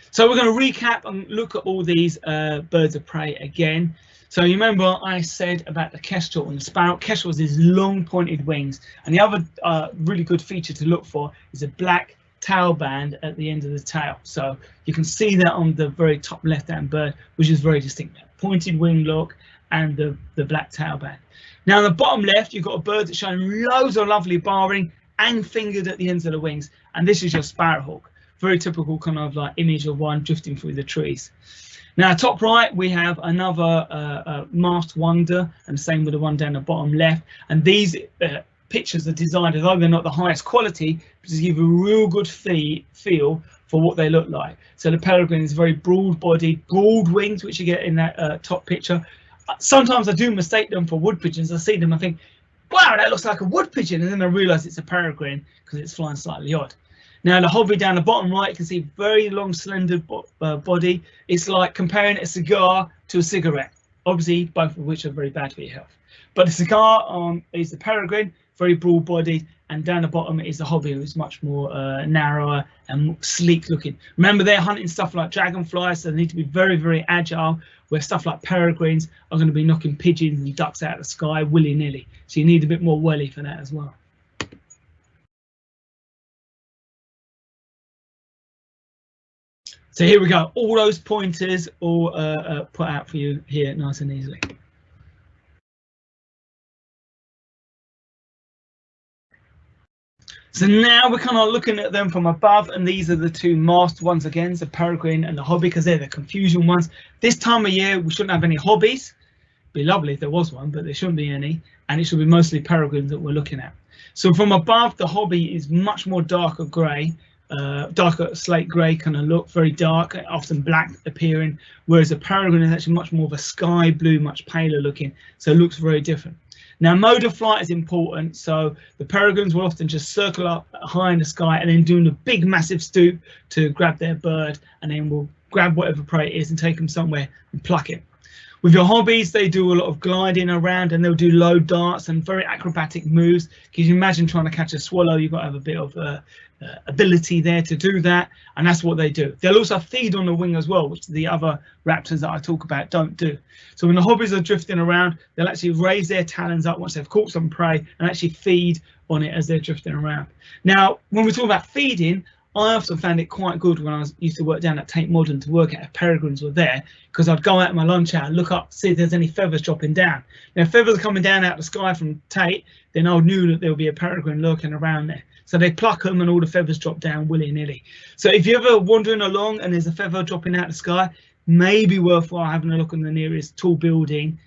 So we're going to recap and look at all these birds of prey again. So you remember I said about the kestrel and the sparrow. Kestrel has these long pointed wings, and the other really good feature to look for is a black tail band at the end of the tail. So you can see that on the very top left hand bird, which is very distinct. Pointed wing look and the black tail band. Now on the bottom left you've got a bird that's showing loads of lovely barring and fingered at the ends of the wings, and this is your sparrowhawk. Very typical kind of like image of one drifting through the trees. Now top right we have another masked wonder, and same with the one down the bottom left, and these pictures are designed, although they're not the highest quality, to give a real good feel for what they look like. So the peregrine is very broad bodied, broad wings, which you get in that top picture. Sometimes I do mistake them for wood pigeons. I see them, I think, wow, that looks like a wood pigeon, and then I realise it's a peregrine because it's flying slightly odd. Now the hobby down the bottom right, you can see very long slender body. It's like comparing a cigar to a cigarette, obviously both of which are very bad for your health. But the cigar is the peregrine, very broad bodied, and down the bottom is the hobby, who's much more narrower and sleek looking. Remember, they're hunting stuff like dragonflies, so they need to be very, very agile, where stuff like peregrines are going to be knocking pigeons and ducks out of the sky willy-nilly. So you need a bit more welly for that as well. So here we go, all those pointers all put out for you here nice and easily. So now we're kind of looking at them from above, and these are the two masked ones again, the peregrine and the hobby, because they're the confusion ones. This time of year we shouldn't have any hobbies. It'd be lovely if there was one, but there shouldn't be any, and it should be mostly peregrines that we're looking at. So from above, the hobby is much more darker grey, darker slate grey kind of look, very dark, often black appearing, whereas the peregrine is actually much more of a sky blue, much paler looking, so it looks very different. Now mode of flight is important, so the peregrines will often just circle up high in the sky and then doing a big massive stoop to grab their bird, and then we'll grab whatever prey it is and take them somewhere and pluck it. With your hobbies, they do a lot of gliding around, and they'll do low darts and very acrobatic moves. Because you imagine trying to catch a swallow, you've got to have a bit of ability there to do that, and that's what they do. They'll also feed on the wing as well, which the other raptors that I talk about don't do. So when the hobbies are drifting around, they'll actually raise their talons up once they've caught some prey and actually feed on it as they're drifting around. Now, when we talk about feeding, I often found it quite good when I used to work down at Tate Modern to work out if peregrines were there, because I'd go out at my lunch hour, look up, see if there's any feathers dropping down. Now, if feathers are coming down out of the sky from Tate, then I knew that there would be a peregrine lurking around there. So they pluck them and all the feathers drop down willy-nilly. So if you're ever wandering along and there's a feather dropping out of the sky, maybe worthwhile having a look on the nearest tall building,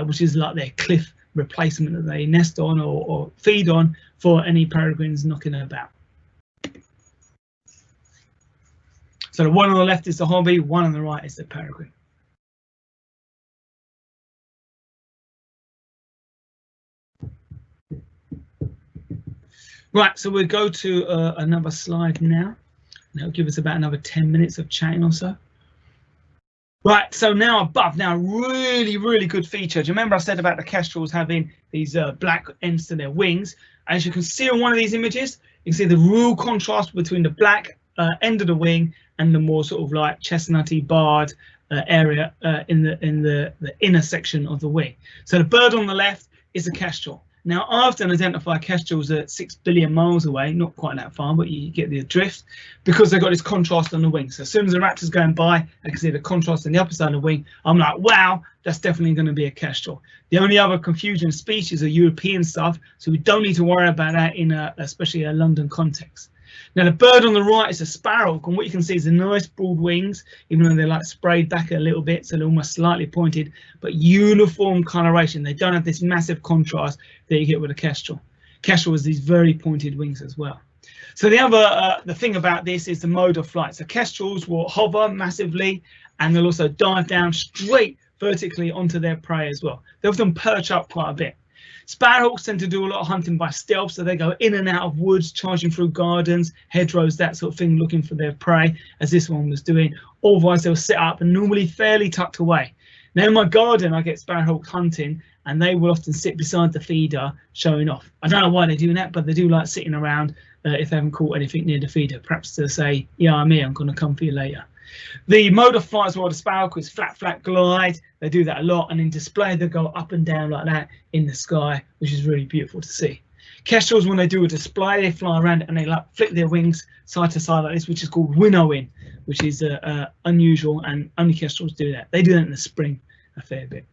which is like their cliff replacement that they nest on or feed on for any peregrines knocking about. So the one on the left is the hobby, one on the right is the peregrine. Right, so we'll go to another slide now. That'll give us about another 10 minutes of chatting or so. Right, so now above, now really, really good feature. Do you remember I said about the kestrels having these black ends to their wings? As you can see on one of these images, you can see the real contrast between the black end of the wing and the more sort of like chestnutty barred area in the inner section of the wing. So the bird on the left is a kestrel. Now I often identify kestrels at 6 billion miles away, not quite that far, but you get the drift, because they've got this contrast on the wing. So as soon as the raptor's going by, I can see the contrast on the upper side of the wing. I'm like, wow, that's definitely going to be a kestrel. The only other confusion species are European stuff, so we don't need to worry about that in especially a London context. Now the bird on the right is a sparrowhawk, and what you can see is the nice broad wings, even though they're like sprayed back a little bit, so they're almost slightly pointed, but uniform coloration. They don't have this massive contrast that you get with a kestrel. Kestrel has these very pointed wings as well. So the thing about this is the mode of flight. So kestrels will hover massively, and they'll also dive down straight vertically onto their prey as well. They often perch up quite a bit. Sparrowhawks tend to do a lot of hunting by stealth, so they go in and out of woods, charging through gardens, hedgerows, that sort of thing, looking for their prey, as this one was doing. Otherwise, they'll sit up and normally fairly tucked away. Now in my garden, I get sparrowhawks hunting, and they will often sit beside the feeder, showing off. I don't know why they're doing that, but they do like sitting around if they haven't caught anything near the feeder, perhaps to say, yeah, I'm here, I'm going to come for you later. The mode of flight as well, the sparrowhawk is flat glide. They do that a lot, and in display they go up and down like that in the sky, which is really beautiful to see. Kestrels, when they do a display, they fly around and they like flick their wings side to side like this, which is called winnowing, which is unusual, and only kestrels do that. They do that in the spring a fair bit.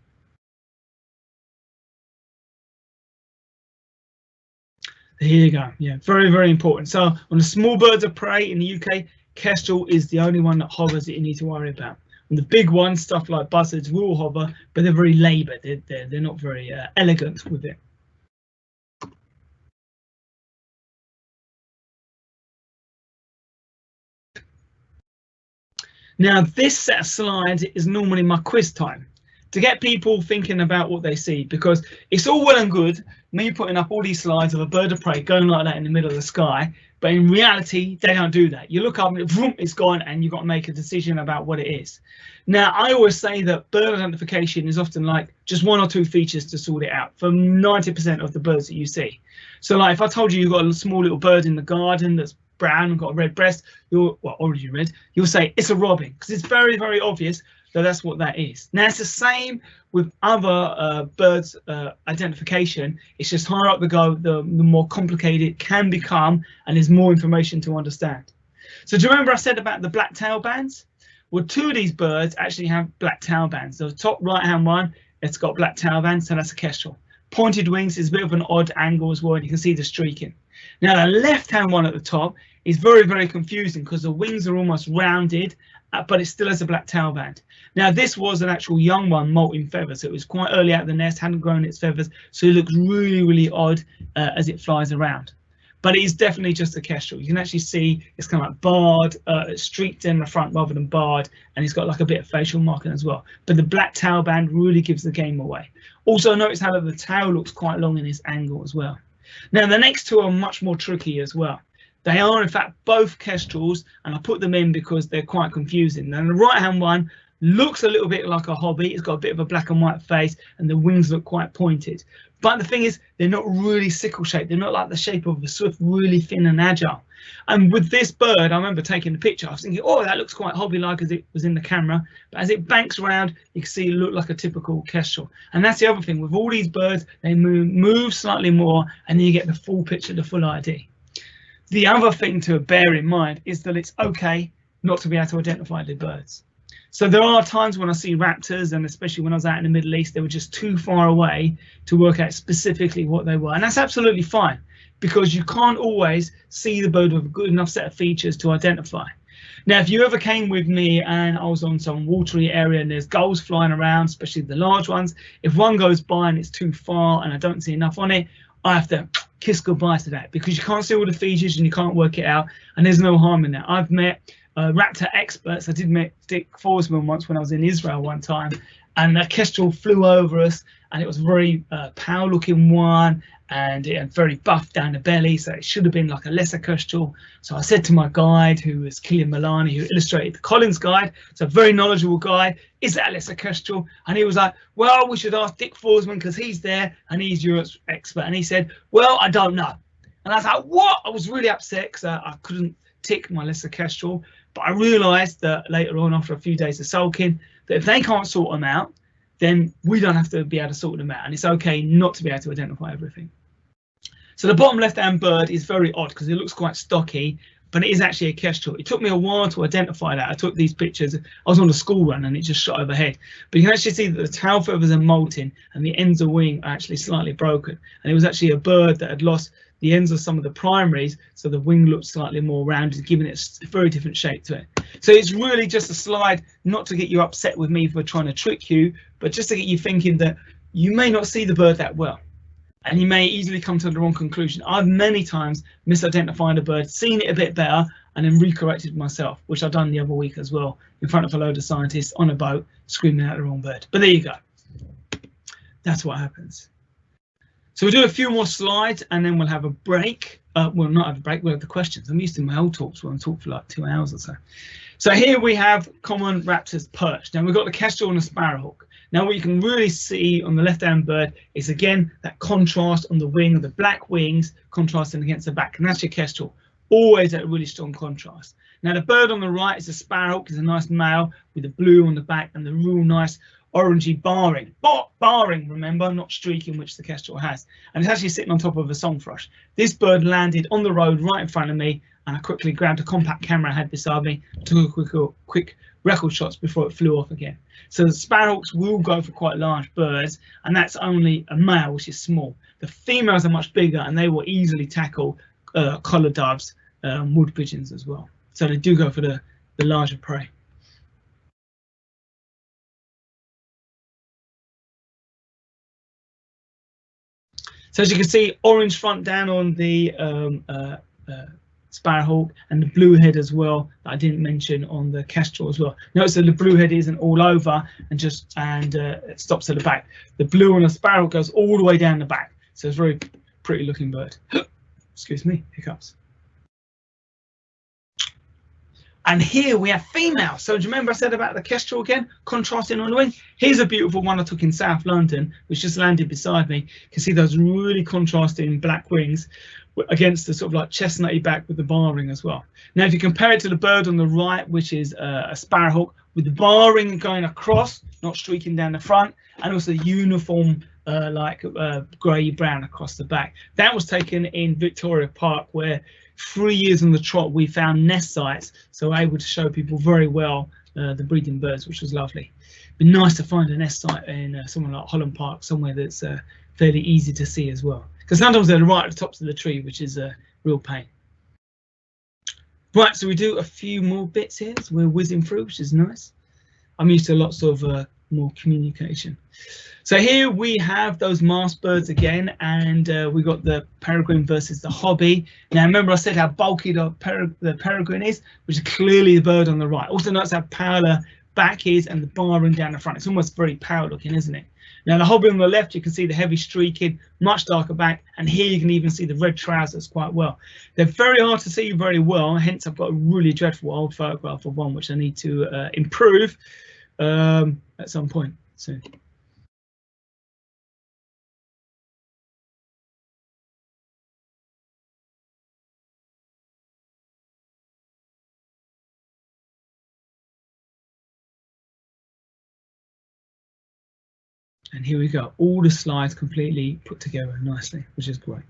Here you go. Yeah, very important. So on the small birds of prey in the UK, kestrel is the only one that hovers that you need to worry about. And the big ones, stuff like buzzards, will hover, but they're very laboured. They're not very elegant with it. Now, this set of slides is normally my quiz time to get people thinking about what they see, because it's all well and good me putting up all these slides of a bird of prey going like that in the middle of the sky, but in reality they don't do that. You look up and vroom, it's gone, and you've got to make a decision about what it is. Now I always say that bird identification is often like just one or two features to sort it out for 90% of the birds that you see. So like if I told you you've got a small little bird in the garden that's brown and got a red breast, well, already red, you'll say it's a robin, because it's very obvious that that's what that is. Now it's the same with other birds identification. It's just higher up the go, the more complicated it can become, and there's more information to understand. So do you remember I said about the black tail bands? Well, two of these birds actually have black tail bands. The top right hand one, it's got black tail bands, so that's a kestrel. Pointed wings is a bit of an odd angle as well, and you can see the streaking. Now the left hand one at the top is very confusing, because the wings are almost rounded, but it still has a black tail band. Now this was an actual young one molting feathers, so it was quite early out of the nest, hadn't grown its feathers, so it looks really odd as it flies around. But it is definitely just a kestrel. You can actually see it's kind of like barred, streaked in the front rather than barred, and it's got like a bit of facial marking as well. But the black tail band really gives the game away. Also notice how the tail looks quite long in this angle as well. Now the next two are much more tricky as well. They are in fact both kestrels, and I put them in because they're quite confusing. Now the right hand one looks a little bit like a hobby. It's got a bit of a black and white face, and the wings look quite pointed. But the thing is, they're not really sickle shaped. They're not like the shape of a swift, really thin and agile. And with this bird, I remember taking the picture. I was thinking, oh, that looks quite hobby-like as it was in the camera. But as it banks around, you can see it look like a typical kestrel. And that's the other thing. With all these birds, they move slightly more, and then you get the full picture, the full ID. The other thing to bear in mind is that it's okay not to be able to identify the birds. So there are times when I see raptors, and especially when I was out in the Middle East, they were just too far away to work out specifically what they were. And that's absolutely fine, because you can't always see the bird with a good enough set of features to identify. Now, if you ever came with me and I was on some watery area and there's gulls flying around, especially the large ones, if one goes by and it's too far and I don't see enough on it, I have to kiss goodbye to that, because you can't see all the features and you can't work it out, and there's no harm in that. I've met raptor experts. I did meet Dick Forsman once when I was in Israel one time, and a kestrel flew over us, and it was a very pale looking one, and it had very buff down the belly, so it should have been like a lesser kestrel. So I said to my guide, who was Killian Milani, who illustrated the Collins guide, so a very knowledgeable guy, is that a lesser kestrel? And he was like, well, we should ask Dick Forsman, because he's there and he's Europe's expert. And he said, well, I don't know. And I was like, what? I was really upset because I couldn't tick my lesser kestrel. But I realised that later on, after a few days of sulking, that if they can't sort them out, then we don't have to be able to sort them out. And it's okay not to be able to identify everything. So the bottom left-hand bird is very odd because it looks quite stocky, but it is actually a kestrel. It took me a while to identify that. I took these pictures. I was on a school run and it just shot overhead. But you can actually see that the tail feathers are molting and the ends of wing are actually slightly broken. And it was actually a bird that had lost the ends of some of the primaries, so the wing looks slightly more rounded, giving it a very different shape to it. So it's really just a slide, not to get you upset with me for trying to trick you, but just to get you thinking that you may not see the bird that well, and you may easily come to the wrong conclusion. I've many times misidentified a bird, seen it a bit better, and then recorrected myself, which I've done the other week as well, in front of a load of scientists on a boat, screaming out the wrong bird. But there you go. That's what happens. So we'll do a few more slides and then we'll have a break. Well, not have a break, we'll have the questions. I'm used to my old talks where I talk for like 2 hours or so. So here we have common raptors perched. Now we've got the kestrel and the sparrowhawk. Now what you can really see on the left-hand bird is again that contrast on the wing of the black wings contrasting against the back, and that's your kestrel. Always a really strong contrast. Now the bird on the right is a sparrowhawk, is a nice male with the blue on the back and the real nice orangey barring. Barring, remember, not streaking, which the kestrel has. And it's actually sitting on top of a song thrush. This bird landed on the road right in front of me, and I quickly grabbed a compact camera I had beside me, took a quick record shots before it flew off again. So the sparrowhawks will go for quite large birds, and that's only a male, which is small. The females are much bigger, and they will easily tackle collar doves, wood pigeons as well. So they do go for the larger prey. So as you can see, orange front down on the sparrowhawk, and the blue head as well that I didn't mention on the kestrel as well. Notice that the blue head isn't all over and it stops at the back. The blue on the sparrowhawk goes all the way down the back. So it's a very pretty looking bird. Excuse me, hiccups. And here we have females. So do you remember I said about the kestrel again, contrasting on the wing? Here's a beautiful one I took in South London, which just landed beside me. You can see those really contrasting black wings against the sort of like chestnutty back with the barring as well. Now, if you compare it to the bird on the right, which is a sparrowhawk, with the barring going across, not streaking down the front, and also uniform grey brown across the back. That was taken in Victoria Park, where 3 years on the trot we found nest sites, so able to show people very well the breeding birds, which was lovely. Be nice to find a nest site in somewhere like Holland Park, somewhere that's fairly easy to see as well, because sometimes they're right at the tops of the tree, which is a real pain. Right, so we do a few more bits here, so we're whizzing through, which is nice. I'm used to lots of more communication. So here we have those masked birds again, and we got the peregrine versus the hobby. Now remember I said how bulky the peregrine is, which is clearly the bird on the right. Also notice how pale the back is and the barring down the front. It's almost very pale looking, isn't it? Now the hobby on the left, you can see the heavy streaking, much darker back, and here you can even see the red trousers quite well. They're very hard to see very well, hence I've got a really dreadful old photograph of one which I need to improve at some point soon. And here we go, all the slides completely put together nicely, which is great.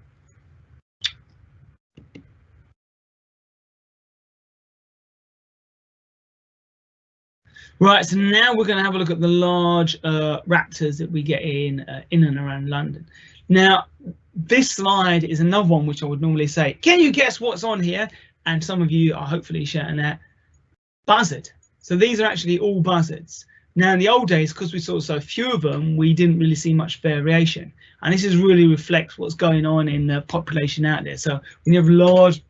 Right, so now we're going to have a look at the large raptors that we get in and around London. Now, this slide is another one which I would normally say, can you guess what's on here? And some of you are hopefully shouting that, buzzard. So these are actually all buzzards. Now, in the old days, because we saw so few of them, we didn't really see much variation. And this is really reflects what's going on in the population out there. So when you have large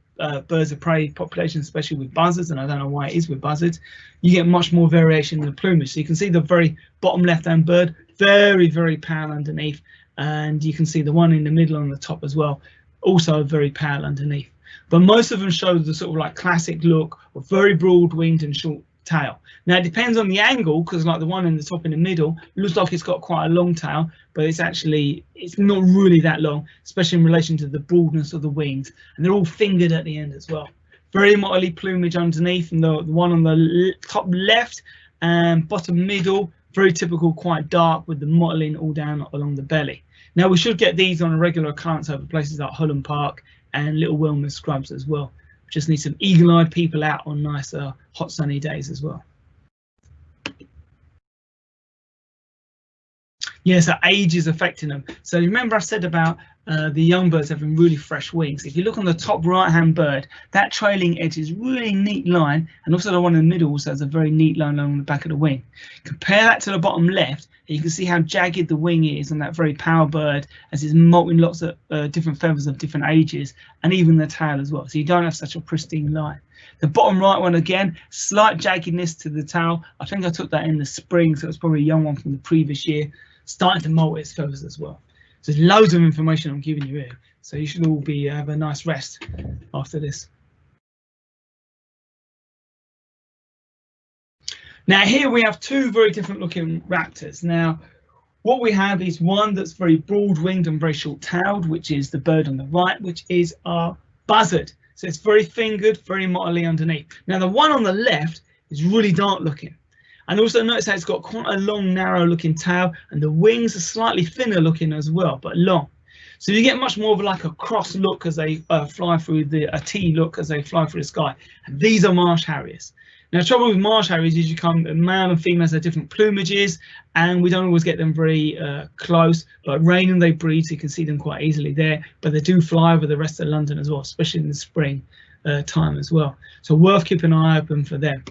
birds of prey population, especially with buzzards, and I don't know why it is with buzzards, you get much more variation in the plumage. So you can see the very bottom left-hand bird, very, very pale underneath. And you can see the one in the middle on the top as well, also very pale underneath. But most of them show the sort of like classic look of very broad winged and short tail. Now it depends on the angle, because like the one in the top in the middle looks like it's got quite a long tail, but it's not really that long, especially in relation to the broadness of the wings, and they're all fingered at the end as well. Very motley plumage underneath, and the one on the top left and bottom middle, very typical, quite dark with the mottling all down along the belly. Now we should get these on a regular occurrence over places like Holland Park and Little Wilmer Scrubs as well. Just need some eagle-eyed people out on nice hot sunny days as well. Yeah, so age is affecting them. So remember I said about the young birds having really fresh wings. If you look on the top right-hand bird, that trailing edge is really neat line, and also the one in the middle also has a very neat line along the back of the wing. Compare that to the bottom left, and you can see how jagged the wing is on that very pale bird, as it's molting lots of different feathers of different ages, and even the tail as well. So you don't have such a pristine line. The bottom right one again, slight jaggedness to the tail. I think I took that in the spring, so it's probably a young one from the previous year, starting to molt its feathers as well. So there's loads of information I'm giving you here, so you should all be have a nice rest after this. Now here we have two very different looking raptors. Now what we have is one that's very broad winged and very short tailed, which is the bird on the right, which is our buzzard. So it's very fingered, very mottly underneath. Now the one on the left is really dark looking. And also notice how it's got quite a long, narrow looking tail, and the wings are slightly thinner looking as well, but long. So you get much more of like a cross look as they fly through a T look as they fly through the sky. And these are marsh harriers. Now the trouble with marsh harriers is you come male and females have different plumages, and we don't always get them very close, but raining they breed, so you can see them quite easily there, but they do fly over the rest of London as well, especially in the spring time as well. So worth keeping an eye open for them.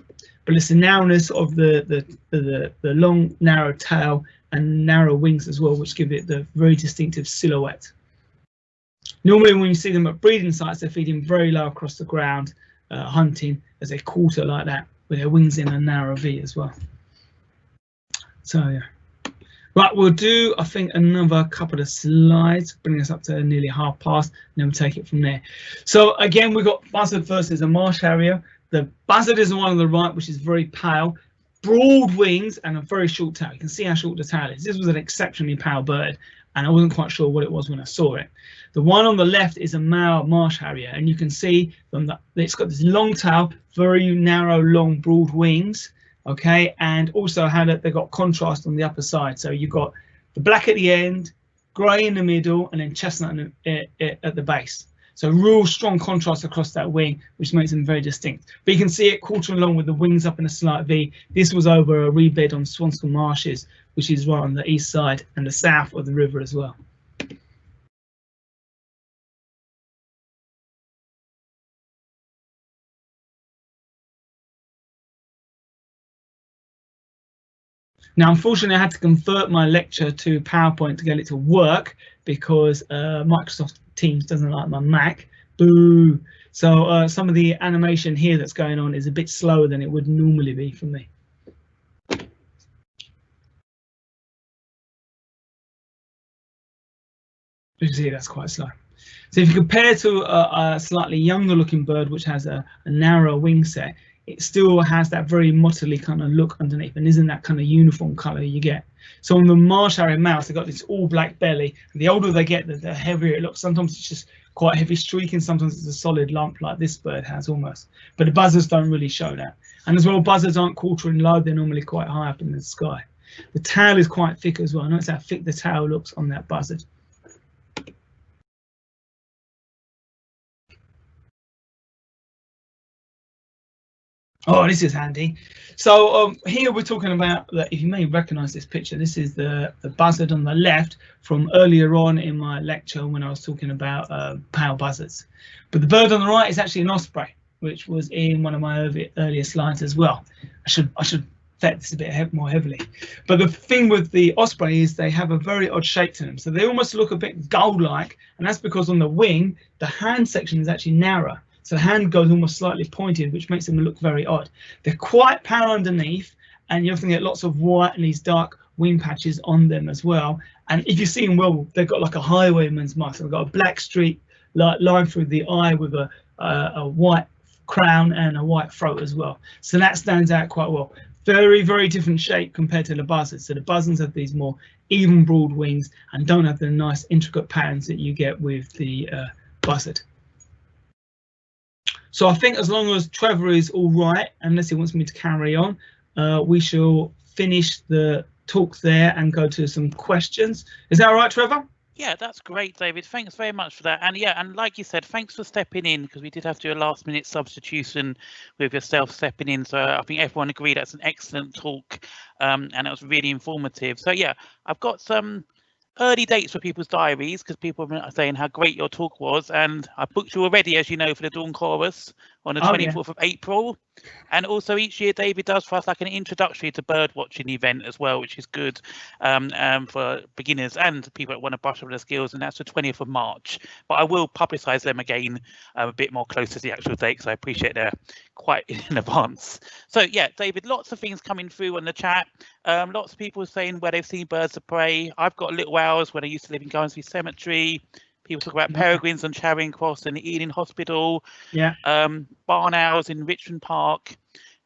But it's the narrowness of the long narrow tail and narrow wings as well, which give it the very distinctive silhouette. Normally when you see them at breeding sites, they're feeding very low across the ground, hunting as they quarter like that, with their wings in a narrow V as well. So yeah, right, we'll do I think another couple of slides, bring us up to nearly half past, and then we'll take it from there. So again, we've got buzzard versus a marsh harrier. The buzzard is the one on the right, which is very pale, broad wings and a very short tail. You can see how short the tail is. This was an exceptionally pale bird, and I wasn't quite sure what it was when I saw it. The one on the left is a male marsh harrier, and you can see from that it's got this long tail, very narrow, long, broad wings. Okay, and also how that they've got contrast on the upper side. So you've got the black at the end, grey in the middle, and then chestnut at the base. So real strong contrast across that wing, which makes them very distinct. But you can see it quartering along with the wings up in a slight V. This was over a rebed on Swanscombe Marshes, which is right on the east side and the south of the river as well. Now, unfortunately, I had to convert my lecture to PowerPoint to get it to work because Microsoft Teams doesn't like my Mac. Boo! So some of the animation here that's going on is a bit slower than it would normally be for me. You can see that's quite slow. So if you compare to a slightly younger looking bird, which has a narrow wing set, it still has that very mottily kind of look underneath and isn't that kind of uniform color you get. So on the marsh harrier mouse, they've got this all black belly, and the older they get, the heavier it looks. Sometimes it's just quite heavy streaking, sometimes it's a solid lump like this bird has almost. But the buzzards don't really show that. And as well, buzzards aren't quartering low, they're normally quite high up in the sky. The tail is quite thick as well. Notice how thick the tail looks on that buzzard. Oh, this is handy. So here we're talking about, if you may recognize this picture, this is the buzzard on the left from earlier on in my lecture when I was talking about pale buzzards. But the bird on the right is actually an osprey, which was in one of my earlier slides as well. I should vet this a bit more heavily. But the thing with the osprey is they have a very odd shape to them. So they almost look a bit gull-like, and that's because on the wing, the hand section is actually narrow. So the hand goes almost slightly pointed, which makes them look very odd. They're quite pale underneath, and you often get lots of white and these dark wing patches on them as well. And if you see them well, they've got like a highwayman's mask. They've got a black streak line through the eye with a white crown and a white throat as well. So that stands out quite well. Very, very different shape compared to the buzzards. So the buzzards have these more even broad wings and don't have the nice intricate patterns that you get with the buzzard. So I think as long as Trevor is all right, unless he wants me to carry on, we shall finish the talk there and go to some questions. Is that all right, Trevor? Yeah, that's great, David. Thanks very much for that. And yeah, and like you said, thanks for stepping in, because we did have to do a last minute substitution with yourself stepping in. So I think everyone agreed that's an excellent talk, and it was really informative. So yeah, I've got some early dates for people's diaries, because people have been saying how great your talk was, and I booked you already, as you know, for the Dawn Chorus on the 24th of April. And also each year David does for us like an introductory to bird watching event as well, which is good for beginners and people that want to brush up their skills, and that's the 20th of March. But I will publicise them again a bit more close to the actual date, because I appreciate they're quite in advance. So yeah, David, lots of things coming through on the chat. Lots of people saying where they've seen birds of prey. I've got little owls when I used to live in Guernsey Cemetery. People talk about peregrines on Charing Cross and Ealing Hospital. Yeah. Barn owls in Richmond Park,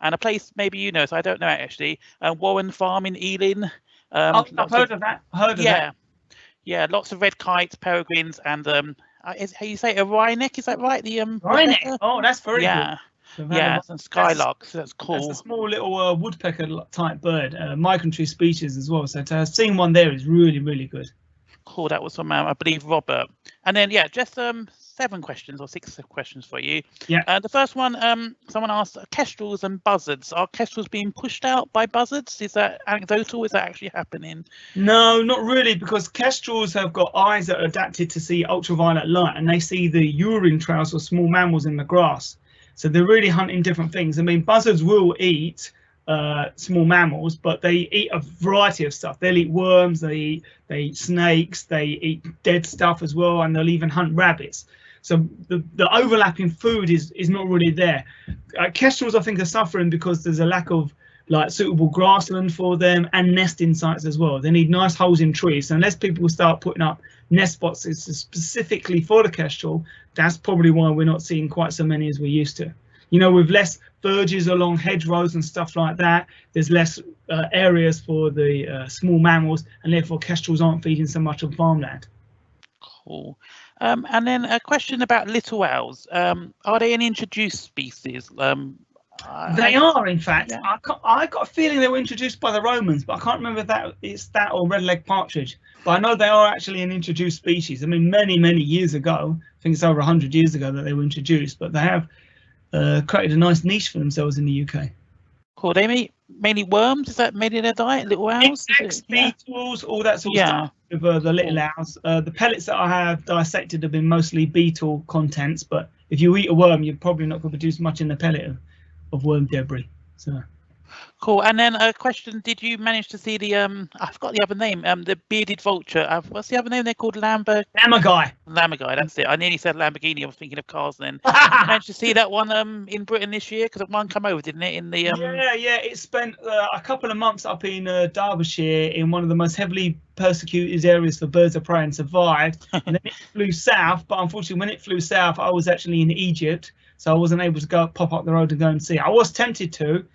and a place maybe you know, so I don't know actually. Warren Farm in Ealing. I've heard of that. Yeah, lots of red kites, peregrines, and is how you say a wryneck? Is that right? The wryneck. Oh, that's very good. Yeah, and skylarks. That's cool. That's a small little woodpecker type bird, migratory species as well. So to have seen one there is really, really good. Cool. That was from I believe Robert. And then yeah, just 7 questions or 6 questions for you. Yeah. The first one, someone asked, kestrels and buzzards. Are kestrels being pushed out by buzzards? Is that anecdotal? Is that actually happening? No, not really, because kestrels have got eyes that are adapted to see ultraviolet light, and they see the urine trails of small mammals in the grass. So they're really hunting different things. I mean, buzzards will eat small mammals, but they eat a variety of stuff. They'll eat worms, they eat snakes, they eat dead stuff as well, and they'll even hunt rabbits. So the overlapping food is not really there. Kestrels, I think, are suffering because there's a lack of like suitable grassland for them and nesting sites as well. They need nice holes in trees. So unless people start putting up nest spots specifically for the kestrel, that's probably why we're not seeing quite so many as we used to. You know, with less verges along hedgerows and stuff like that, there's less areas for the small mammals, and therefore kestrels aren't feeding so much of farmland. Cool. And then a question about little owls. Are they an introduced species? They are, in fact. Yeah. I got a feeling they were introduced by the Romans, but I can't remember if it's that or red-legged partridge. But I know they are actually an introduced species. I mean, many, many years ago, I think it's over 100 years ago that they were introduced, but they have created a nice niche for themselves in the UK. Cool. They eat mainly worms. Is that mainly their diet? Little owls? Insects, beetles, all that sort of stuff. With the little owls. The pellets that I have dissected have been mostly beetle contents, but if you eat a worm, you're probably not going to produce much in the pellet of worm debris. So. Cool. And then a question: did you manage to see the I forgot the other name, the bearded vulture? What's the other name? They're called Lamberguy. That's it. I nearly said Lamborghini. I was thinking of cars then. Did you manage to see that one in Britain this year? Because one come over, didn't it? In the yeah. It spent a couple of months up in Derbyshire in one of the most heavily persecuted areas for birds of prey and survived. And then it flew south, but unfortunately, when it flew south, I was actually in Egypt, so I wasn't able to go pop up the road and go and see it. I was tempted to.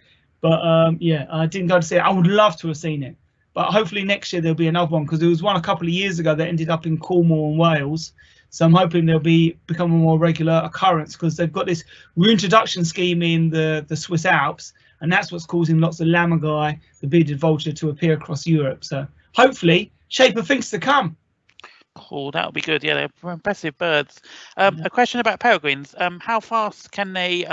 But yeah, I didn't go to see it. I would love to have seen it, but hopefully next year there'll be another one, because there was one a couple of years ago that ended up in Cornwall and Wales. So I'm hoping they'll become a more regular occurrence, because they've got this reintroduction scheme in the Swiss Alps, and that's what's causing lots of lammergui, the bearded vulture, to appear across Europe. So hopefully, shape of things to come. Cool, that would be good. Yeah, they're impressive birds. A question about peregrines. How fast can they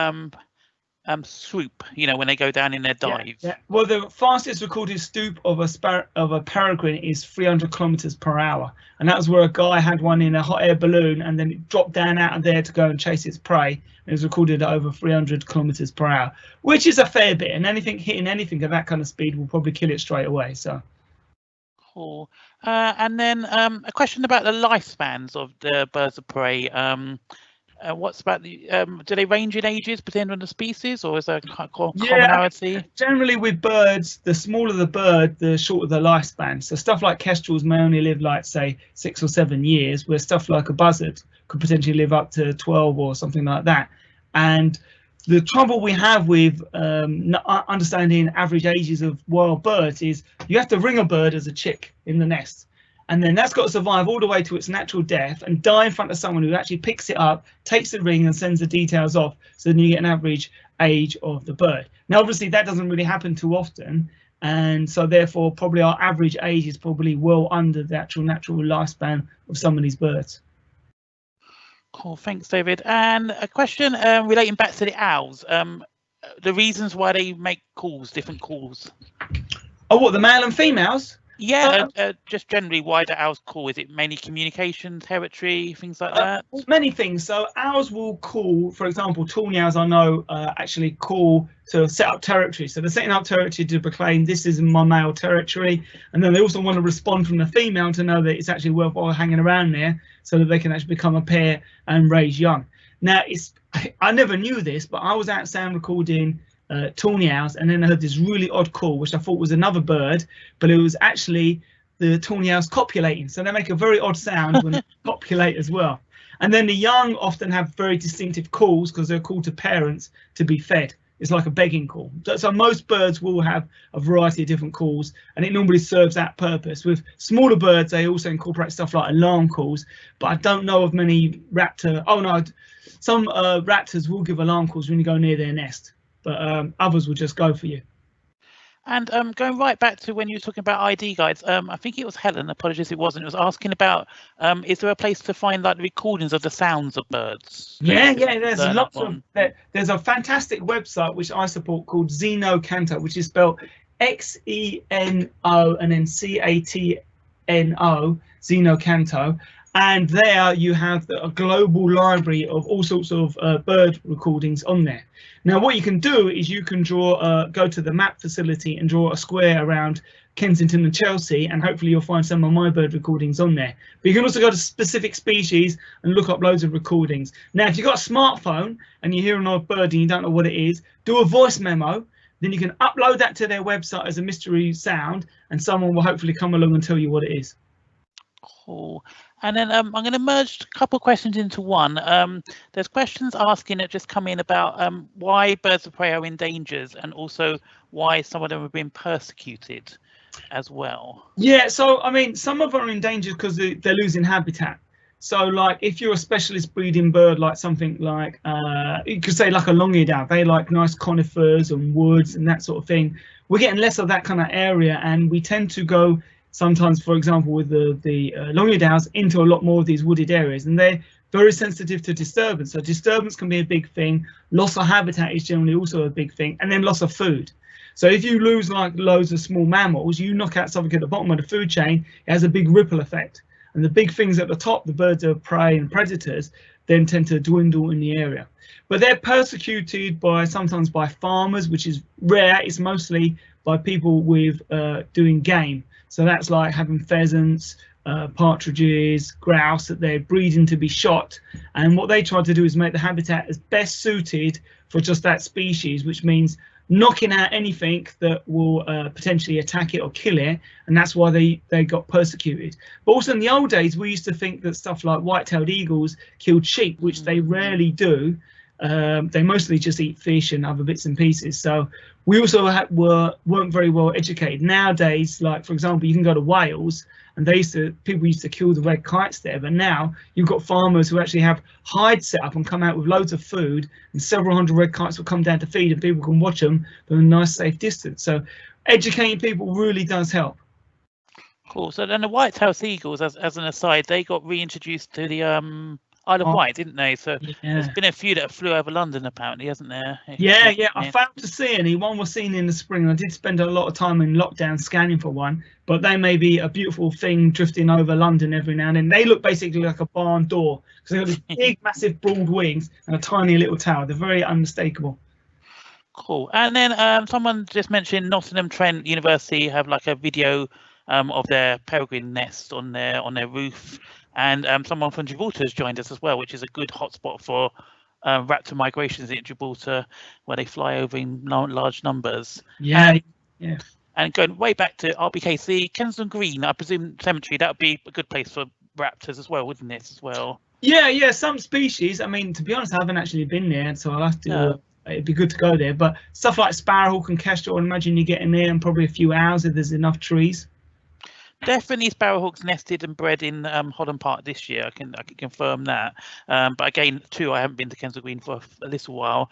swoop, you know, when they go down in their dive? Yeah. Well, the fastest recorded swoop of a peregrine is 300 kilometers per hour, and that was where a guy had one in a hot air balloon, and then it dropped down out of there to go and chase its prey, and it was recorded at over 300 kilometers per hour, which is a fair bit, and hitting anything at that kind of speed will probably kill it straight away. So cool. And then a question about the lifespans of the birds of prey. What's about the do they range in ages depending on the species, or is there a commonality? Generally with birds, the smaller the bird, the shorter the lifespan. So stuff like kestrels may only live like, say, 6 or 7 years, where stuff like a buzzard could potentially live up to 12 or something like that. And the trouble we have with understanding average ages of wild birds is you have to ring a bird as a chick in the nest. And then that's got to survive all the way to its natural death and die in front of someone who actually picks it up, takes the ring and sends the details off. So then you get an average age of the bird. Now, obviously, that doesn't really happen too often. and so therefore probably our average age is probably well under the actual natural lifespan of some of these birds. Cool, thanks, David. And a question relating back to the owls. The reasons why they make calls, different calls. Oh, what, the male and females? Yeah, just generally, why do owls call? Is it mainly communication, territory, things like that? Many things. So owls will call, for example, tawny owls I know actually call to set up territory. So they're setting up territory to proclaim this is my male territory, and then they also want to respond from the female to know that it's actually worthwhile hanging around there, so that they can actually become a pair and raise young. Now, I never knew this, but I was out sound recording tawny owls, and then I heard this really odd call, which I thought was another bird, but it was actually the tawny owls copulating. So they make a very odd sound when they copulate as well. And then the young often have very distinctive calls because they're called to parents to be fed. It's like a begging call. So most birds will have a variety of different calls, and it normally serves that purpose. With smaller birds, they also incorporate stuff like alarm calls, but I don't know of many raptor. Oh no, some raptors will give alarm calls when you go near their nest, but others will just go for you. And going right back to when you were talking about ID guides, I think it was Helen, apologies it wasn't, it was asking about, is there a place to find like the recordings of the sounds of birds? Yeah, there's lots of, there's a fantastic website which I support called Xenocanto, which is spelled Xeno and then CATNO, Xenocanto. And there you have a global library of all sorts of bird recordings on there. Now, what you can do is you can draw, go to the map facility and draw a square around Kensington and Chelsea, and hopefully you'll find some of my bird recordings on there. But you can also go to specific species and look up loads of recordings. Now, if you've got a smartphone and you hear an odd bird and you don't know what it is, do a voice memo. Then you can upload that to their website as a mystery sound, and someone will hopefully come along and tell you what it is. Cool. And then I'm going to merge a couple of questions into one. There's questions asking that just come in about why birds of prey are endangered, and also why some of them have been persecuted as well. Yeah, so I mean, some of them are endangered because they're losing habitat. So like if you're a specialist breeding bird, like something like you could say like a long-eared owl, they like nice conifers and woods and that sort of thing. We're getting less of that kind of area, and we tend to go sometimes, for example, with the long-eared owls, into a lot more of these wooded areas, and they're very sensitive to disturbance. So disturbance can be a big thing. Loss of habitat is generally also a big thing, and then loss of food. So if you lose like loads of small mammals, you knock out something at the bottom of the food chain, it has a big ripple effect. And the big things at the top, the birds of prey and predators, then tend to dwindle in the area. But they're persecuted sometimes by farmers, which is rare. It's mostly by people with doing game. So that's like having pheasants, partridges, grouse that they're breeding to be shot. And what they try to do is make the habitat as best suited for just that species, which means knocking out anything that will potentially attack it or kill it. And that's why they got persecuted. But also in the old days, we used to think that stuff like white-tailed eagles killed sheep, which they rarely do. They mostly just eat fish and other bits and pieces. So we also weren't very well educated. Nowadays, like for example, you can go to Wales, and people used to kill the red kites there. But now you've got farmers who actually have hides set up and come out with loads of food, and several hundred red kites will come down to feed, and people can watch them from a nice safe distance. So educating people really does help. Cool. So then the white-tailed seagulls, as an aside, they got reintroduced to the Isle of Wight, didn't they? So there's been a few that flew over London, apparently, hasn't there? Yeah. I failed to see any. One was seen in the spring. I did spend a lot of time in lockdown scanning for one, but they may be a beautiful thing drifting over London every now and then. They look basically like a barn door because they've got these big, massive, broad wings and a tiny little tail. They're very unmistakable. Cool. And then someone just mentioned Nottingham Trent University have like a video of their peregrine nest on their roof. And someone from Gibraltar has joined us as well, which is a good hotspot for raptor migrations in Gibraltar, where they fly over in large numbers. Yeah. And going way back to RBKC, Kensington Green, I presume cemetery, that would be a good place for raptors as well, wouldn't it, as well? Yeah, some species. I mean, to be honest, I haven't actually been there, so I'll have to. It'd be good to go there. But stuff like sparrowhawk and kestrel, I imagine you get in there in probably a few hours if there's enough trees. definitely sparrowhawks nested and bred in Holland Park this year. I can confirm that. But again, too, I haven't been to Kensal Green for a little while.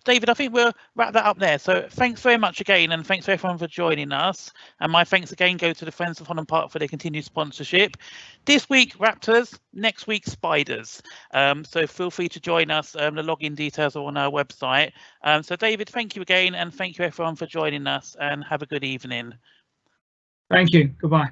David, I think we'll wrap that up there. So thanks very much again, and thanks to everyone for joining us. And my thanks again go to the Friends of Holland Park for their continued sponsorship. This week, Raptors. Next week, Spiders. So feel free to join us. The login details are on our website. So David, thank you again, and thank you everyone for joining us, and have a good evening. Thank you. Goodbye.